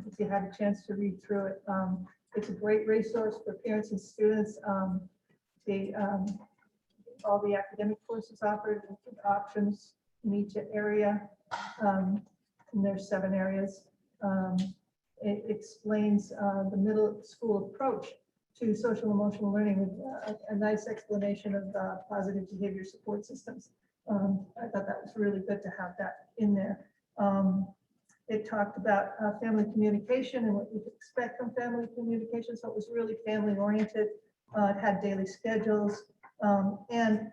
S1: If you had a chance to read through it, it's a great resource for parents and students. All the academic courses offered, options in each area. And there's 7 areas. It explains the middle school approach to social emotional learning with a nice explanation of positive behavior support systems. I thought that was really good to have that in there. It talked about family communication and what you could expect from family communication. So it was really family oriented. It had daily schedules. And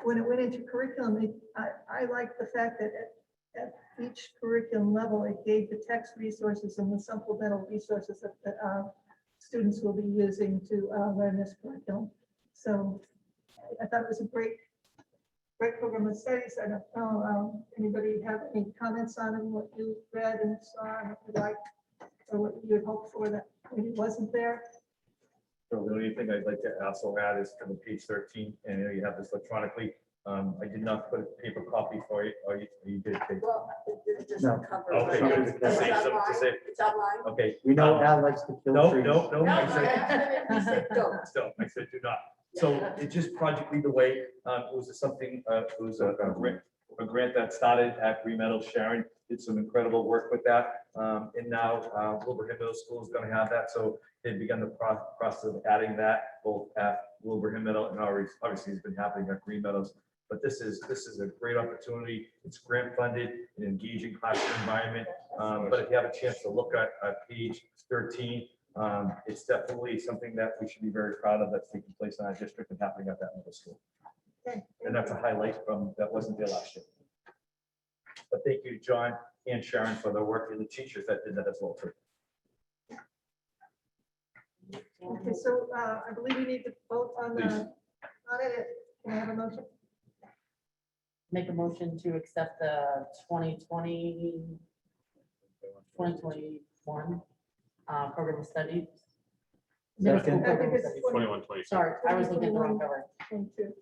S1: when it went into curriculum, I liked the fact that at each curriculum level, it gave the text resources and the supplemental resources that the students will be using to learn this curriculum. So I thought it was a great program of studies. I don't know, anybody have any comments on it, what you read and saw and what you liked, or what you had hoped for that maybe wasn't there?
S8: So the only thing I'd like to also add is kind of page 13, and you have this electronically. I did not put a paper copy for you, or you did. Take-
S14: Well, it doesn't
S3: No.
S14: cover.
S8: Okay,
S14: but
S8: to
S14: it's
S8: say something, to say,
S14: It's online.
S8: okay.
S3: We know Al likes to kill
S8: No,
S3: trees.
S8: no,
S14: No,
S8: I
S14: I
S8: said,
S14: absolutely said don't.
S8: still, I said do not. So it just Project Lead the Way, it was something, it was a grant that started at Green Meadows. Sharon did some incredible work with that. And now Wilbraham Middle School is going to have that. So they've begun the process of adding that both at Wilbraham Middle and obviously it's been happening at Green Meadows. But this is a great opportunity. It's grant funded, an engaging classroom environment. But if you have a chance to look at page 13, it's definitely something that we should be very proud of that's taking place in our district and happening at that middle school.
S1: Okay.
S8: And that's a highlight from that wasn't there last year. But thank you, John and Sharon, for the work, and the teachers that did that as well too.
S1: Okay, so I believe we need to vote on
S8: Please.
S1: on it. Can I have a motion?
S13: Make a motion to accept the 2021 program of studies. Middle school
S3: Second.
S1: I think
S13: program of
S1: it's
S13: studies.
S9: 21, 22.
S13: Sorry, I was looking at the wrong cover.
S1: 22.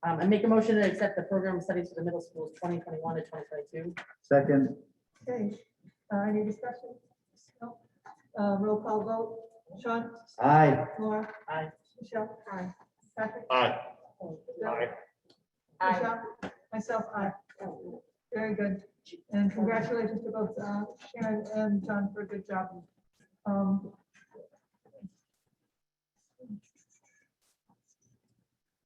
S13: And make a motion to accept the program of studies for the middle schools 2021 to 2022.
S3: Second,
S1: Okay, any discussion? No? Roll call vote. Sean?
S3: aye.
S1: Laura?
S13: Aye.
S1: Michelle? Aye. Patrick?
S9: Aye.
S1: Bill?
S13: Aye.
S1: Michelle? Myself, aye. Very good. And congratulations to both Sharon and John for a good job.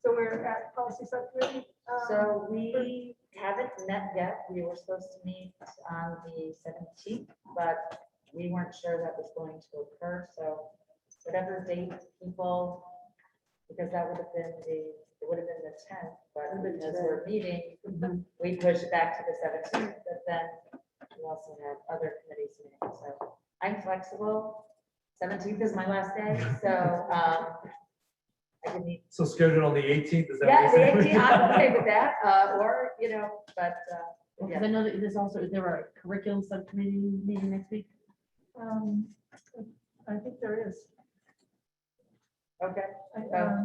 S1: So we're at policy subcommittee.
S13: So we haven't met yet. We were supposed to meet on the 17th, but we weren't sure that was going to occur. So whatever date people, because that would have been it would have been the 10th, but because we're meeting, we pushed it back to the 17th, but then we also have other committees meeting. So I'm flexible. 17th is my last day, so I can meet.
S8: So scheduled on the 18th, is that?
S13: Yeah,
S8: what
S13: the
S8: you're saying?
S13: 18th, I'm okay with that, or, but,
S2: Because I know that there's also, is there a curriculum subcommittee meeting next week?
S1: I think there is.
S13: okay.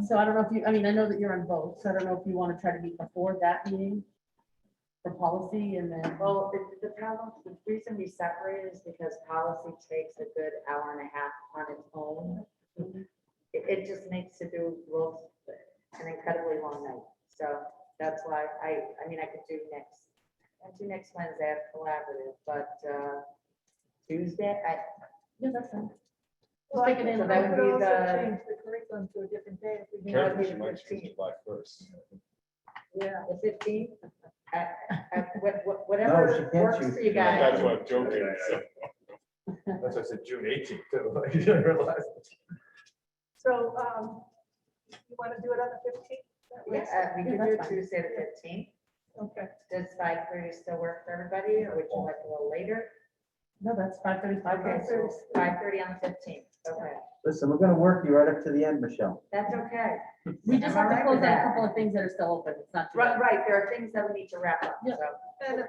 S2: So I don't know if you, I mean, I know that you're on both, so I don't know if you want to try to meet before that meeting for policy and then.
S13: Well, the problem, the reason we separated is because policy takes a good hour and a half on its own. It just makes to do rules an incredibly long night. So that's why I mean, I could do next Wednesday, I have collaborative, but Tuesday,
S2: Yeah, that's fine.
S1: Well,
S2: Just take it in.
S1: I
S13: So that would
S1: could
S13: be
S1: also
S13: the-
S1: change the curriculum to a different day if we
S13: That would
S1: need.
S13: be
S8: She
S13: the
S8: might choose
S13: 15th.
S8: July 1st.
S1: Yeah.
S13: The 15th,
S3: No,
S13: whatever
S3: she can't
S13: works
S3: choose
S13: for you
S3: July.
S13: guys.
S9: That's what I'm joking.
S8: That's why I said June 18th. too. I didn't realize.
S1: So, you want to do it on the 15th?
S13: Yeah, we could do it Tuesday the 15th.
S1: Okay.
S13: Does 5:30 still work for everybody, or would you like a little later?
S2: No, that's 5:35.
S13: Okay, so 5:30 on the 15th, okay,
S3: Listen, we're gonna work you right up to the end, Michelle.
S13: that's okay.
S2: We just
S13: I'm
S2: have to
S13: alright
S2: close
S13: with
S2: out a
S13: that.
S2: couple of things that are still open. It's not. too
S13: Right,
S2: bad.
S13: right, there are things that we need to wrap up,
S2: Yeah.
S13: so,
S1: And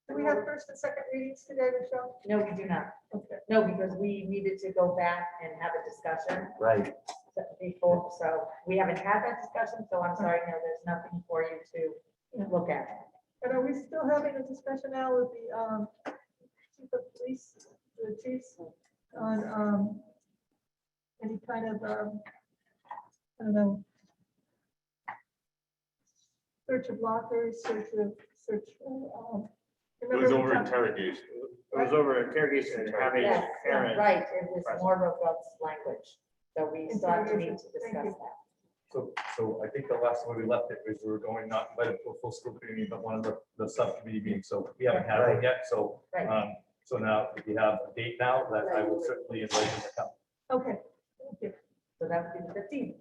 S1: do we have first and second readings today, Michelle?
S13: no, we do not.
S1: Okay.
S13: No, because we needed to go back and have a discussion
S3: Right.
S13: before, so we haven't had that discussion, so I'm sorry, no, there's nothing for you to look at.
S1: And are we still having a discussion now with the chief of police, the chiefs on any kind of, I don't know, search of lockers, search.
S9: It was over interrogation.
S7: It was over interrogation and having
S13: Yes,
S7: parents.
S13: right, it was more robust language, so we still have to need to discuss
S1: Thank you.
S13: that.
S8: So I think the last one we left it was we were going not invited to a full school committee, but one of the subcommittee meetings. So we haven't had one yet. So,
S13: Right.
S8: so now if you have a date now, that I will certainly invite you to come.
S1: Okay, thank you.
S13: So that would be the 15th.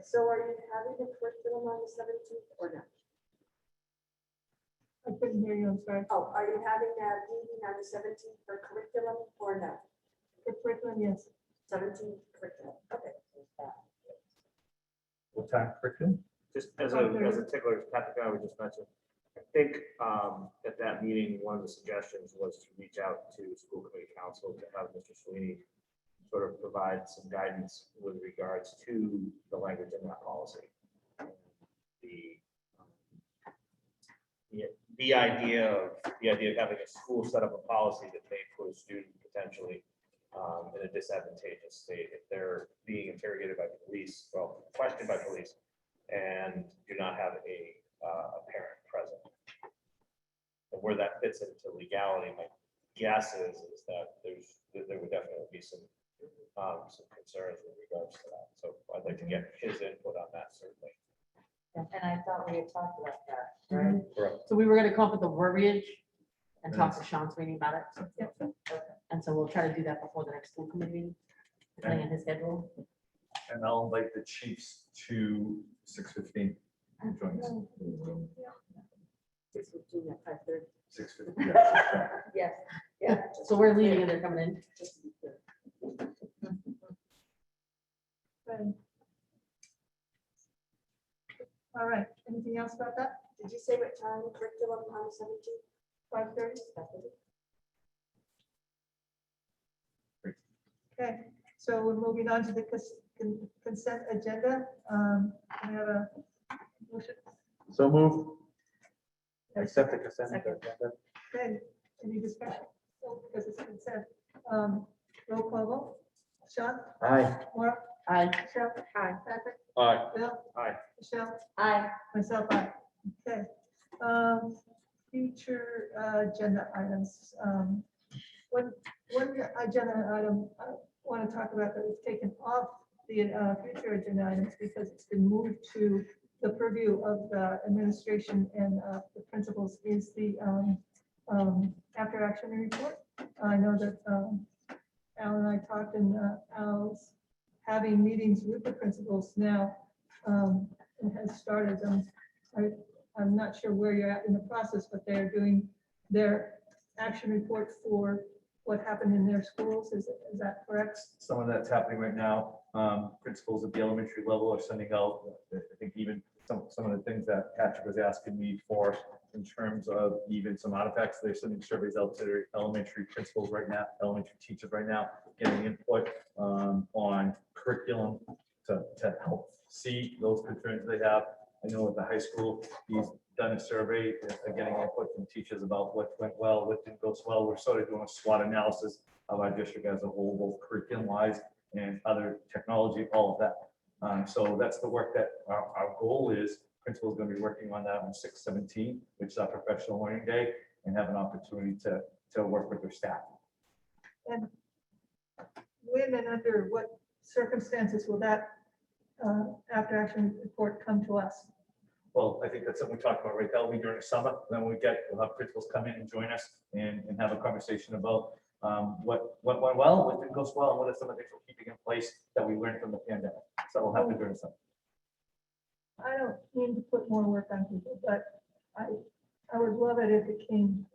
S2: So are you having the curriculum on the 17th or not?
S1: I couldn't hear you, I'm sorry.
S2: Oh, are you having that meeting on the 17th for curriculum or not?
S1: The curriculum, yes.
S2: 17th curriculum, okay.
S8: What time curriculum?
S7: Just as a tickler, Patrick, I would just mention, I think at that meeting, one of the suggestions was to reach out to school committee council to have Mr. Sweeney sort of provide some guidance with regards to the language in that policy. The idea of having a school set up a policy that may put a student potentially in a disadvantageous state if they're being interrogated by police, well, questioned by police, and do not have a parent present. And where that fits into legality, my guess is that there would definitely be some concerns with regards to that. So I'd like to get his input on that, certainly.
S13: And I thought we had talked about that, right?
S7: Correct.
S2: So we were gonna come up with the verbiage and talk to Sean Sweeney about it. And so we'll try to do that before the next school committee meeting, depending on his schedule.
S8: And I'll invite the chiefs to 6:15. Join us.
S2: 6:15 at 5:30.
S8: 6:15.
S13: Yes, yeah.
S2: So we're leaving and they're coming in.
S1: Good. All right, anything else about that?
S2: Did you say what time curriculum on the 17th?
S1: 5:30? Okay, so we're moving on to the consent agenda. We have a motion.
S3: So move. Accept the consent
S13: Second.
S3: agenda.
S1: Okay, any discussion? No, because it's consent. Roll call vote. Sean?
S3: Aye.
S1: Maura?
S2: Aye.
S1: Michelle? Hi. Patrick?
S9: Aye.
S1: Bill?
S7: Aye.
S1: Michelle?
S13: Aye.
S1: Myself, aye. Okay. Future agenda items. One agenda item I want to talk about that was taken off the future agenda items because it's been moved to the purview of the administration and the principals is the after action report. I know that Al and I talked and Al's having meetings with the principals now and has started them. I'm not sure where you're at in the process, but they're doing their action report for what happened in their schools. Is that correct?
S8: Some of that's happening right now. Principals at the elementary level are sending out, I think even some of the things that Patrick was asking me for in terms of even some artifacts. They're sending surveys out to their elementary principals right now, elementary teachers right now, getting input on curriculum to help see those concerns they have. I know at the high school, he's done a survey, getting input from teachers about what went well, what didn't go so well. We're sort of doing a SWOT analysis of our district as a whole, both curriculum wise and other technology, all of that. So that's the work that our goal is. Principal is going to be working on that on 6/17, which is our professional learning day, and have an opportunity to work with their staff.
S1: And when and under what circumstances will that after action report come to us?
S8: Well, I think that's something we talked about, right? That'll be during the summer. Then we'll have principals come in and join us and have a conversation about what went well, what didn't go so well, and what are some of the things we're keeping in place that we learned from the pandemic. So we'll happen during the summer.
S1: I don't mean to put more work on people, but I would love it if it came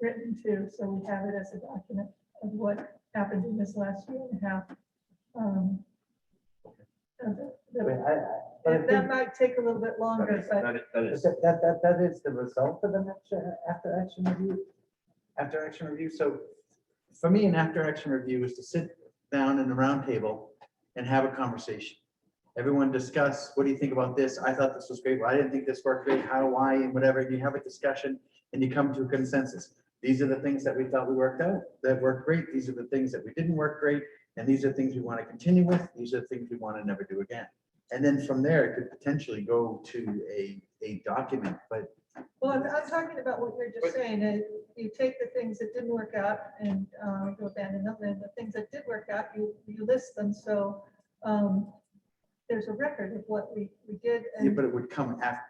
S1: written too, so we have it as a document of what happened in this last year and a half. That might take a little bit longer, but
S3: That is the result of an after action review. After action review. So for me, an after action review is to sit down in a round table and have a conversation. Everyone discuss, what do you think about this? I thought this was great. Well, I didn't think this worked great. How, why, and whatever. You have a discussion and you come to a consensus. These are the things that we thought we worked out that worked great. These are the things that we didn't work great. And these are things we want to continue with. These are things we want to never do again. And then from there, it could potentially go to a document, but
S1: well, I'm talking about what you're just saying, is you take the things that didn't work out and you abandon them, and the things that did work out, you list them, so there's a record of what we did.
S3: yeah,
S1: And
S3: but it would come after.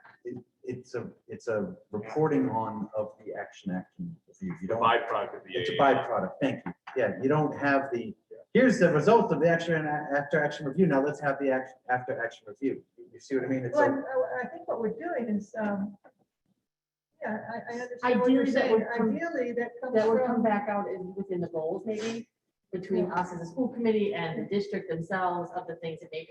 S3: It's a reporting on of the action review. You
S9: The
S3: don't.
S9: byproduct of the.
S3: It's a
S9: AA.
S3: byproduct. Thank you. Yeah, you don't have the. Here's the result of the after action review. Now let's have the after action review. You see what I mean? It's
S1: well,
S3: a,
S1: I think what we're doing is, yeah, I understand what you're
S2: Ideally, that
S1: saying.
S2: would come-
S1: Ideally, that comes
S2: That would come
S1: from,
S2: back out within the goals, maybe, between us as a school committee and the district themselves of the things that maybe,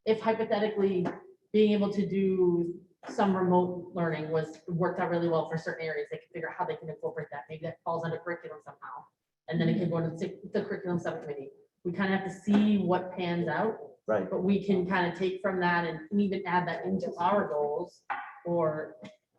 S2: if hypothetically, being able to do some remote learning worked out really well for certain areas, they can figure out how they can incorporate that. Maybe that falls under curriculum somehow. And then it can go to the curriculum subcommittee. We kind of have to see what pans out,
S3: right.
S2: but we can kind of take from that and even add that into our goals, or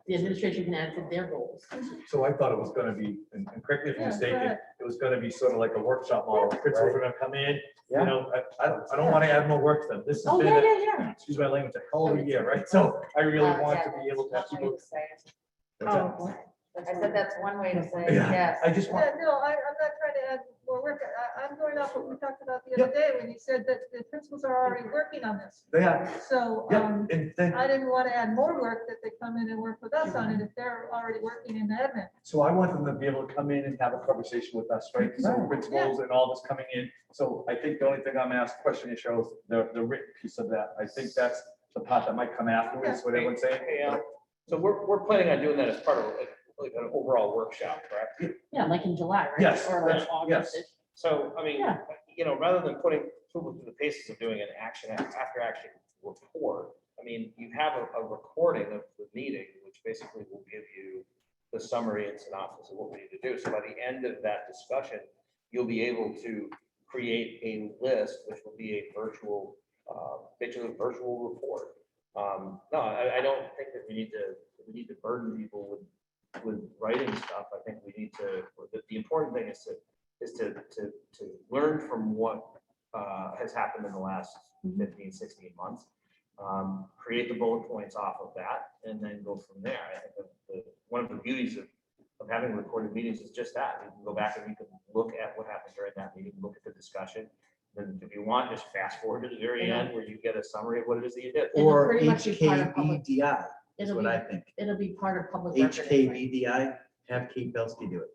S2: the administration can add to their goals.
S8: So I thought it was gonna be, and correct me if I'm
S1: Yeah, go
S8: mistaken,
S1: ahead.
S8: it was gonna be sort of like a workshop model. Principals are gonna come in,
S3: Yeah.
S8: you know, I don't want to add more work to them. This has
S2: Oh,
S8: been,
S2: yeah.
S8: excuse my language, a hell of a year, right? So I really want to be able to have
S13: That's one way
S8: people.
S13: to say it.
S8: What's that?
S2: Oh,
S13: I said that's one way to say it,
S8: Yeah,
S13: yes.
S8: I just want,
S1: yeah, no, I'm not trying to add more work. I'm going off what we talked about the other day when you said that the principals are already working on this.
S8: they are,
S1: So,
S8: yeah, and then,
S1: I didn't want to add more work, that they come in and work with us on it if they're already working in admin.
S8: so I want them to be able to come in and have a conversation with us, right? So
S3: Right.
S8: principals and all this coming in. So I think the only thing I'm asked question is shows the written piece of that. I think that's the part that might come afterwards, what everyone's saying.
S7: Yeah, so we're planning on doing that as part of like an overall workshop, correct?
S2: Yeah, like in July, right?
S8: Yes,
S2: Or like
S8: yes,
S2: August.
S8: yes.
S7: So, I mean,
S2: Yeah.
S7: you know, rather than putting people through the paces of doing an after action report, I mean, you have a recording of the meeting, which basically will give you the summary and synopsis of what we need to do. So by the end of that discussion, you'll be able to create a list, which will be a virtual, basically a virtual report. No, I don't think that we need to burden people with writing stuff. I think we need to, the important thing is to learn from what has happened in the last 15, 16 months. Create the bullet points off of that and then go from there. I think that one of the beauties of having recorded meetings is just that. You can go back and you can look at what happened during that meeting, look at the discussion. Then if you want, just fast forward to the very end where you get a summary of what it is that you did.
S2: It'll
S3: Or
S2: pretty much be part of public-
S3: HKBDI is
S2: It'll
S3: what
S2: be-
S3: I think.
S2: It'll be part of public record. anyway.
S3: HKBDI, have Kate Belsky do it.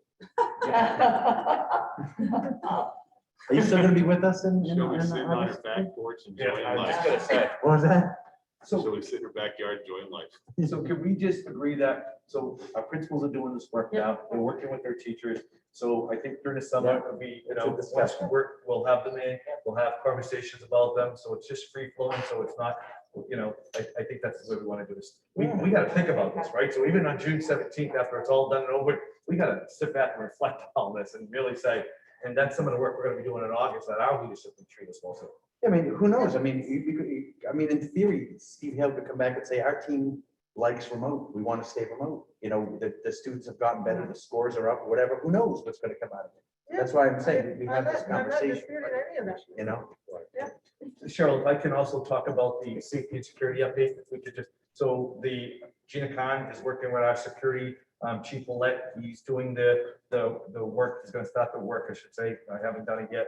S3: Are you still gonna be with us in?
S9: She'll be sitting on her back porch
S7: Yeah,
S9: enjoying
S7: I was just
S9: life.
S7: gonna say,
S3: What was that?
S9: So we sit in our backyard enjoying life.
S8: So can we just agree that, so our principals are doing this work now, they're working with their teachers. So I think during the summer, it'll be, you know,
S3: It's a
S8: once
S3: discussion.
S8: we'll have them in, we'll have conversations about them, so it's just free flowing, so it's not, you know, I think that's the way we want to do this. We gotta think about this, right? So even on June 17th, after it's all done and over, we gotta sit back and reflect on all this and really say, and that's some of the work we're gonna be doing in August, that our leadership can treat us also.
S3: I mean, who knows? I mean, I mean, in theory, Steve Hale could come back and say, our team likes remote. We want to stay remote. You know, the students have gotten better, the scores are up, whatever. Who knows what's going to come out of it? That's why I'm saying we have this
S1: I'm not
S3: conversation,
S1: disputing any of that.
S3: you know?
S8: Cheryl, I can also talk about the safety and security update, if we could just, so the Gina Khan is working with our security chief Willett. He's doing the work, he's gonna start the work, I should say, I haven't done it yet,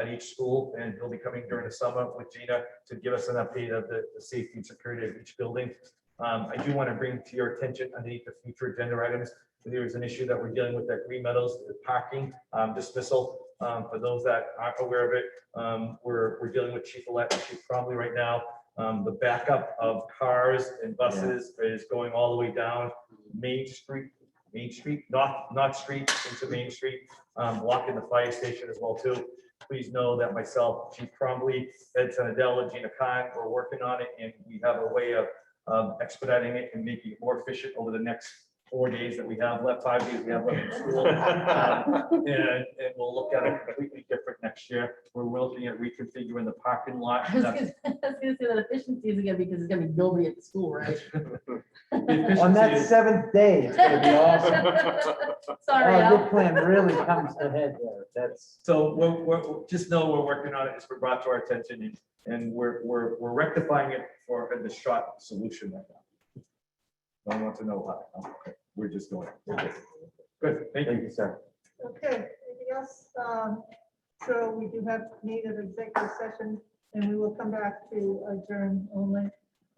S8: at each school, and he'll be coming during the summer with Gina to give us an update of the safety and security of each building. I do want to bring to your attention underneath the future agenda items, there is an issue that we're dealing with at Green Meadows, the parking dismissal. For those that aren't aware of it, we're dealing with Chief Elect and Chief Cromley right now. The backup of cars and buses is going all the way down Main Street, not Street into Main Street, blocking the fire station as well too. Please know that myself, Chief Cromley, Ed Senadella, Gina Khan, we're working on it, and we have a way of expediting it and making it more efficient over the next 4 days that we have left, 5 days we have left in school. And we'll look at it completely different next year. We're looking at reconfiguring the parking lot.
S2: I was gonna say that efficiency is gonna be because there's gonna be nobody at the school, right?
S3: On that 7th day, it's going to be awesome.
S2: Sorry,
S3: Oh,
S2: Al.
S3: your plan really comes to head there. That's.
S8: So we're just know we're working on it. It's been brought to our attention, and we're rectifying it for the short solution right now. Don't want to know how. Okay, we're just doing it. We're good. Thank you,
S3: sir.
S1: Okay, anything else? So we do have need of executive session, and we will come back to adjourn only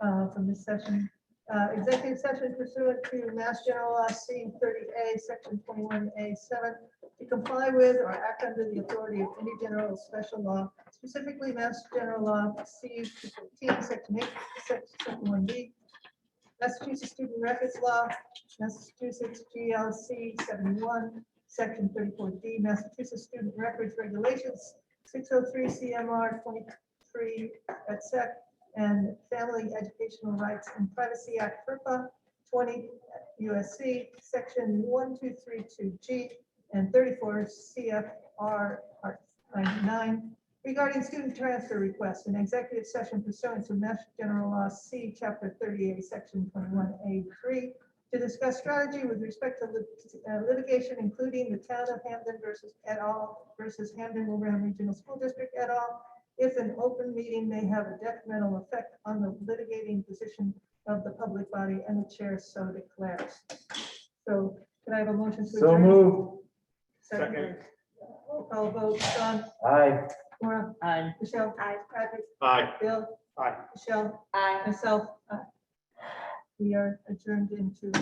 S1: from this session. Executive session pursuant to Mass General Law C 30A, Section 21A7, to comply with or act under the authority of any general or special law, specifically Mass General Law C 15, Section 8, Section 1B, Massachusetts Student Records Law, Massachusetts GLC 71, Section 34D, Massachusetts Student Records Regulations, 603 CMR 23 et sec, and Family Educational Rights and Privacy Act, FERPA 20 USC, Section 1232G, and 34 CFR Part 99, regarding student transfer requests, an executive session pursuant to Mass General Law C, Chapter 38, Section 21A3, to discuss strategy with respect to litigation, including the town of Hamden versus et al. Versus Hamden Wilbraham Regional School District et al. If an open meeting may have a detrimental effect on the litigating position of the public body, and the chair so declares. So can I have a motion to
S3: So
S1: adjourn?
S3: moved.
S1: Second. Roll call vote, John,
S3: Aye.
S1: Maura,
S2: Aye.
S1: Michelle, Patrick,
S9: Aye.
S1: Bill,
S8: Aye.
S1: Michelle,
S13: Aye.
S1: myself. We are adjourned into